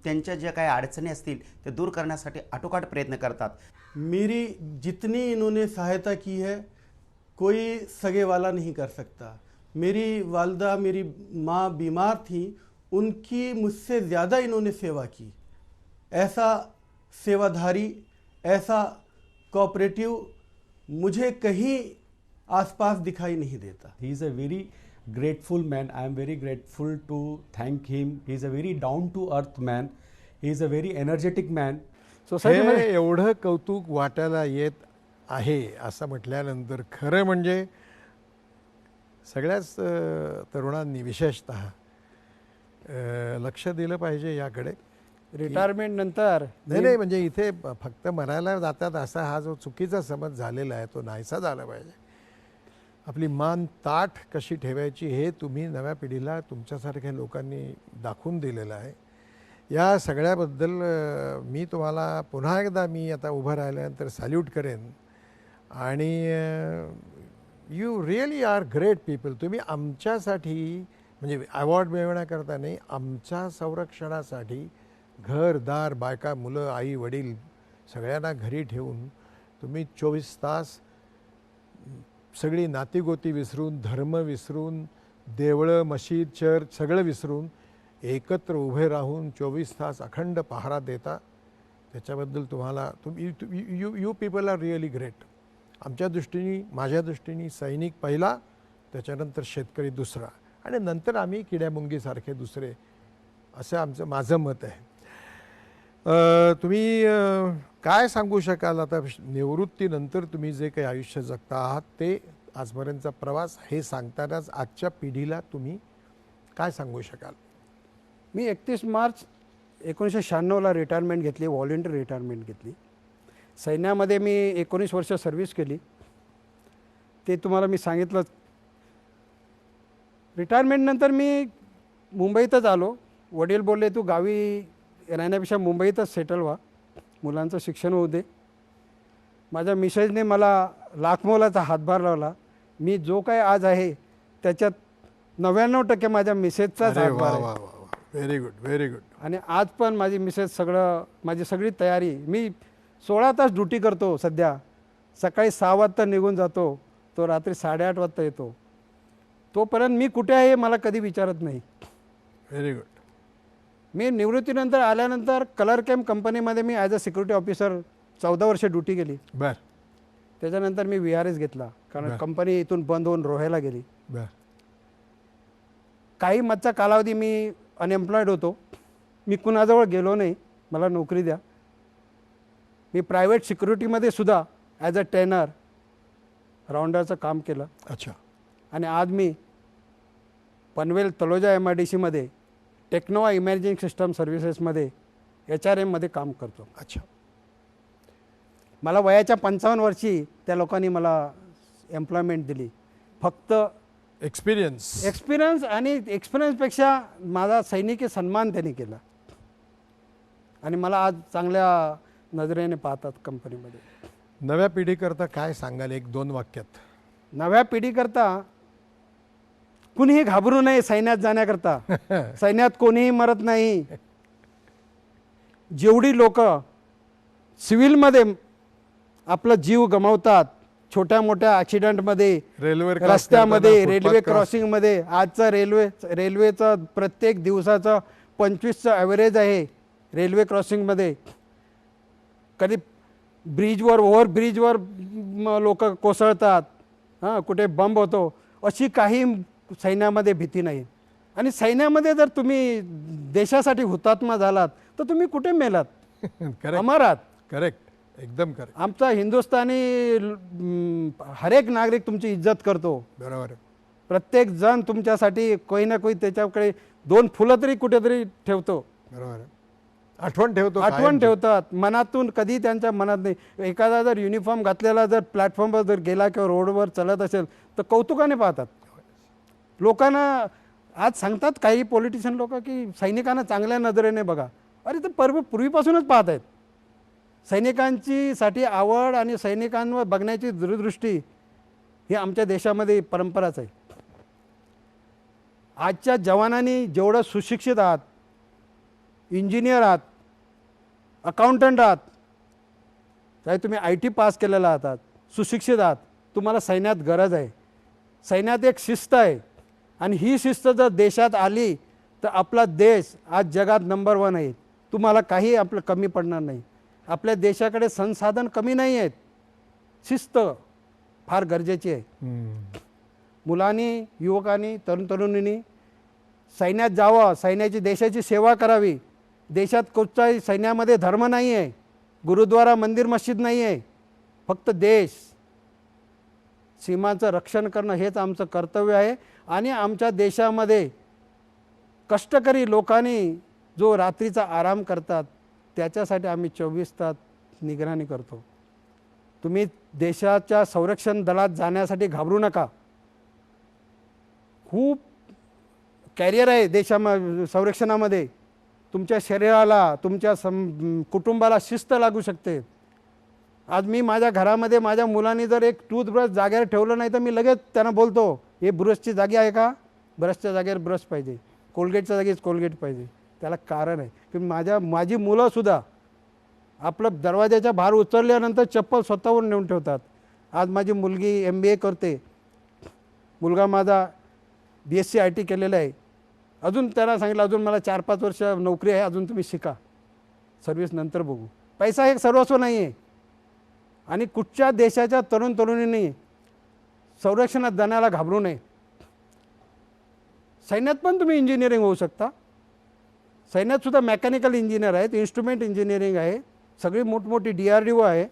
Speaker 11: त्यांच्या ज्या काही अडचणी असतील ते दूर करण्यासाठी आटोकाट प्रयत्न करतात.
Speaker 12: मेरी जितनी इन्होंने सहायता की है कोई सगे वाला नहीं कर सकता. मेरी वालदा, मेरी माँ बीमार थी, उनकी मुझसे ज़्यादा इन्होंने सेवा की. ऐसा सेवाधारी, ऐसा कोऑपरेटिव मुझे कहीं आसपास दिखाई नहीं देता.
Speaker 13: He is a very grateful man. I am very grateful to thank him. He is a very down to earth man. He is a very energetic man.
Speaker 2: सोसायटीमध्ये एवढं कौतुक वाटायला येत आहे असं म्हटल्यानंतर खरं म्हणजे सगळ्याच तरुणांनी विशेषतः लक्ष दिलं पाहिजे याकडे.
Speaker 4: रिटायरमेंट नंतर
Speaker 2: नाही म्हणजे इथे फक्त मरायला जातात असा हा जो चुकीचा समज झालेला आहे तो नाहीसा झाला पाहिजे. आपली मान ताठ कशी ठेवायची हे तुम्ही नव्या पिढीला तुमच्यासारख्या लोकांनी दाखवून दिलेलं आहे. या सगळ्याबद्दल मी तुम्हाला पुन्हा एकदा मी आता उभं राहिल्यानंतर सॅल्यूट करेन. आणि you really are great people. तुम्ही आमच्यासाठी म्हणजे अवॉर्ड मिळवण्याकरता नाही, आमच्या संरक्षणासाठी घरदार बायका मुलं आई वडील सगळ्यांना घरी ठेवून तुम्ही 24 तास सगळी नातीगोती विसरून, धर्म विसरून, देवळं मशीद चर्च सगळं विसरून एकत्र उभे राहून 24 तास अखंड पहारा देता. त्याच्याबद्दल तुम्हाला you people are really great. आमच्या दृष्टीने माझ्या दृष्टीने सैनिक पहिला, त्याच्यानंतर शेतकरी दुसरा आणि नंतर आम्ही किड्यामुंगीसारखे दुसरे, असं माझं मत आहे. तुम्ही काय सांगू शकाल आता निवृत्तीनंतर तुम्ही जे काही आयुष्य जगता आहात ते आजपर्यंतचा प्रवास हे सांगतानाच आजच्या पिढीला तुम्ही काय सांगू शकाल?
Speaker 4: मी 31 मार्च 1996ला रिटायरमेंट घेतली, व्हॉलेंटरी रिटायरमेंट घेतली. सैन्यामध्ये मी 19 वर्ष सर्व्हिस केली. ते तुम्हाला मी सांगितलं. रिटायरमेंटनंतर मी मुंबईतच आलो. वडील बोलले तू गावी राहण्यापेक्षा मुंबईतच सेटल व्हा, मुलांचं शिक्षण होऊ दे. माझ्या मिसेसने मला लाखमोलाचा हातभार लावला. मी जो काय आज आहे त्याच्यात 99% माझ्या मिसेसचाच हातभार आहे.
Speaker 2: Very good, very good.
Speaker 4: आणि आज पण माझी मिसेस माझी सगळी तयारी. मी 16 तास ड्युटी करतो सध्या. सकाळी 6 वाजता निघून जातो, तो रात्री 8:30 वाजता येतो. तोपर्यंत मी कुठे आहे मला कधी विचारत नाही.
Speaker 2: Very good.
Speaker 4: मी निवृत्तीनंतर आल्यानंतर कलर कॅम्प कंपनीमध्ये मी ॲज अ सिक्युरिटी ऑफिसर 14 वर्ष ड्युटी केली.
Speaker 2: बर.
Speaker 4: त्याच्यानंतर मी VRS घेतला कारण कंपनी इथून बंद होऊन रोहायला गेली.
Speaker 2: बर.
Speaker 4: काही मधचा कालावधी मी अनएम्प्लॉईड होतो. मी कुणाजवळ गेलो नाही, मला नोकरी द्या. मी प्रायव्हेट सिक्युरिटीमध्ये सुद्धा ॲज अ ट्रेनर राऊंडरचं काम केलं.
Speaker 2: अच्छा.
Speaker 4: आणि आज मी पनवेल तलोजा MIDCमध्ये टेक्नोवा इमर्जिंग सिस्टम सर्व्हिसेसमध्ये HRMमध्ये काम करतो.
Speaker 2: अच्छा.
Speaker 4: मला वयाच्या 55 वर्षी त्या लोकांनी मला एम्प्लॉयमेंट दिली. फक्त एक्सपिरियन्स आणि एक्सपिरियन्सपेक्षा माझा सैनिकी सन्मान त्यांनी केला आणि मला आज चांगल्या नजरेने पाहतात कंपनीमध्ये.
Speaker 2: नव्या पिढीकरता काय सांगाल 1-2 वाक्यात?
Speaker 4: नव्या पिढीकरता कुणीही घाबरू नये सैन्यात जाण्याकरता. सैन्यात कोणीही मरत नाही. जेवढी लोक सिव्हिलमध्ये आपला जीव गमावतात छोट्या मोठ्या ॲक्सिडेंटमध्ये, रस्त्यामध्ये, रेल्वे क्रॉसिंगमध्ये, आजचा रेल्वेचा प्रत्येक दिवसाचा 25चं ॲव्हरेज आहे रेल्वे क्रॉसिंगमध्ये. कधी ब्रिजवर ओव्हरब्रिजवर लोक कोसळतात, कुठे बंब होतो. अशी काही सैन्यामध्ये भीती नाही. आणि सैन्यामध्ये जर तुम्ही देशासाठी हुतात्मा झालात तर तुम्ही कुठे मेलात? अमरात.
Speaker 2: करेक्ट, एकदम करेक्ट.
Speaker 4: आमचा हिंदुस्थानी हर एक नागरिक तुमची इज्जत करतो.
Speaker 2: बरोबर.
Speaker 4: प्रत्येक जण तुमच्यासाठी कोणी ना कोणी त्याच्याकडे 2 फुलं तरी कुठेतरी ठेवतो.
Speaker 2: बरोबर. आठवण ठेवतात मनातून. कधी त्यांच्या मनात नाही. एखादा जर युनिफॉर्म घातलेला जर प्लॅटफॉर्मवर जर गेला किंवा रोडवर चालत असेल तर कौतुकाने पाहतात. लोकांना आज सांगतात काही पॉलिटिशियन लोक की सैनिकांना चांगल्या नजरेने बघा. अरे तर पूर्वीपासूनच पाहत आहेत. सैनिकांची साठी आवड आणि सैनिकांवर बघण्याची दूरदृष्टी ही आमच्या देशामध्ये परंपराच आहे. आजच्या जवानांनी जेवढं सुशिक्षित आहात, इंजिनियर आहात, अकाउंटंट आहात, चाहे तुम्ही IT पास केलेला आहात, सुशिक्षित आहात, तुम्हाला सैन्यात गरज आहे. सैन्यात एक शिस्त आहे आणि ही शिस्त जर देशात आली तर आपला देश आज जगात नंबर 1 आहे. तुम्हाला काही आपलं कमी पडणार नाही. आपल्या देशाकडे संसाधन कमी नाही आहेत. शिस्त फार गरजेची आहे. मुलांनी, युवकांनी, तरुणींनी सैन्यात जावं, सैन्याची देशाची सेवा करावी. देशात कुठचाही सैन्यामध्ये धर्म नाही आहे, गुरुद्वारा, मंदिर, मस्जिद नाही आहे. फक्त देश, सीमांचं रक्षण करणं हेच आमचं कर्तव्य आहे. आणि आमच्या देशामध्ये
Speaker 4: कष्टकरी लोकांनी जो रात्रीचा आराम करतात त्याच्यासाठी आम्ही 24 तास निगराणी करतो. तुम्ही देशाच्या संरक्षण दलात जाण्यासाठी घाबरू नका. खूप कॅरियर आहे संरक्षणामध्ये. तुमच्या शरीराला, तुमच्या कुटुंबाला शिस्त लागू शकते. आज मी माझ्या घरामध्ये माझ्या मुलांनी जर एक टूथब्रश जागेवर ठेवलं नाही तर मी लगेच त्यांना बोलतो, हे ब्रशची जागी आहे का? ब्रशच्या जागेवर ब्रश पाहिजे, कोलगेटच्या जागेच कोलगेट पाहिजे. त्याला कारण आहे की माझी मुलंसुद्धा आपलं दरवाजाच्या बाहेर उचलल्यानंतर चप्पल स्वतःहून नेऊन ठेवतात. आज माझी मुलगी MBA करते, मुलगा माझा BSc IT केलेला आहे. अजून त्याला सांगितलं अजून मला 4-5 वर्ष नोकरी आहे, अजून तुम्ही शिका, सर्व्हिस नंतर बघू. पैसा हे सर्वस्व नाही आहे. आणि कुठच्या देशाच्या तरुण तरुणींनी संरक्षणात जाण्याला घाबरू नये. सैन्यात पण तुम्ही इंजिनिअरिंग होऊ शकता. सैन्यातसुद्धा मेकॅनिकल इंजिनियर आहेत, इन्स्ट्रुमेंट इंजिनिअरिंग आहे, सगळी मोठमोठी DRDO आहे.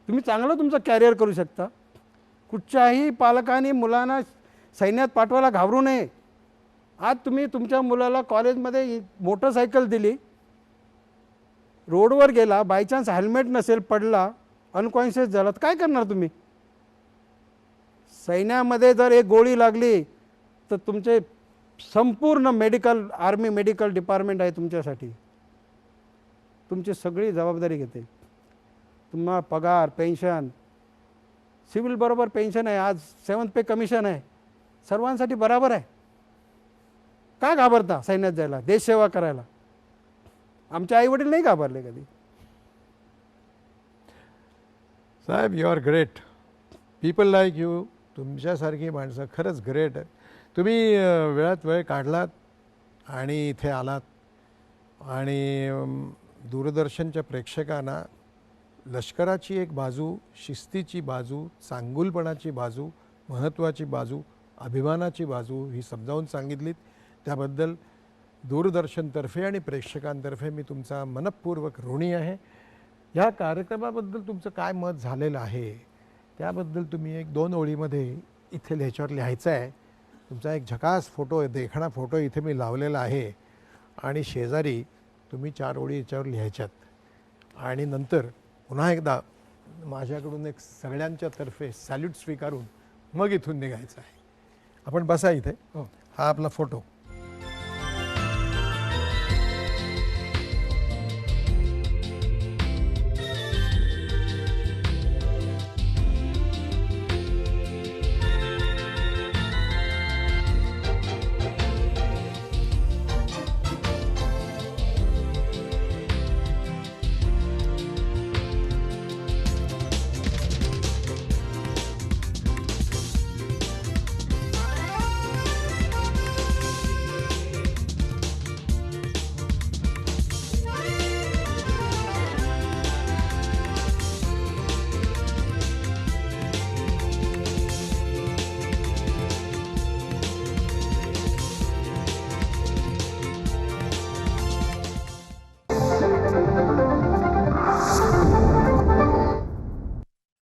Speaker 4: तुम्ही चांगलं तुमचं कॅरियर करू शकता. कुठच्याही पालकांनी मुलांना सैन्यात पाठवायला घाबरू नये. आज तुम्ही तुमच्या मुलाला कॉलेजमध्ये मोटरसायकल दिली, रोडवर गेला, बायचान्स हेल्मेट नसेल, पडला, अनकॉन्शियस झाला तर काय करणार तुम्ही? सैन्यामध्ये जर एक गोळी लागली तर तुमचे संपूर्ण आर्मी मेडिकल डिपार्टमेंट आहे तुमच्यासाठी, तुमची सगळी जबाबदारी घेते. तुम्हाला पगार, पेन्शन, सिव्हिल बरोबर पेन्शन आहे, आज 7th पे कमिशन आहे, सर्वांसाठी बरोबर आहे. का घाबरता सैन्यात जायला, देशसेवा करायला? आमचे आईवडील नाही घाबरले कधी.
Speaker 2: साहेब, you are great. People like you, तुमच्यासारखी माणसं खरंच ग्रेट आहे. तुम्ही वेळात वेळ काढलात आणि इथे आलात आणि दूरदर्शनच्या प्रेक्षकांना लष्कराची एक बाजू, शिस्तीची बाजू, चांगुलपणाची बाजू, महत्त्वाची बाजू, अभिमानाची बाजू ही समजावून सांगितलीत. त्याबद्दल दूरदर्शनतर्फे आणि प्रेक्षकांतर्फे मी तुमचा मनःपूर्वक ऋणी आहे. ह्या कार्यक्रमाबद्दल तुमचं काय मत झालेलं आहे त्याबद्दल तुम्ही 1-2 ओळीमध्ये इथे ह्याच्यावर लिहायचं आहे. तुमचा एक झकास फोटो, देखणा फोटो इथे मी लावलेला आहे आणि शेजारी तुम्ही 4 ओळी याच्यावर लिहायच्यात. आणि नंतर पुन्हा एकदा माझ्याकडून एक सगळ्यांच्या तर्फे सॅल्यूट स्वीकारून मग इथून निघायचं आहे. आपण बसा इथे. हा आपला फोटो.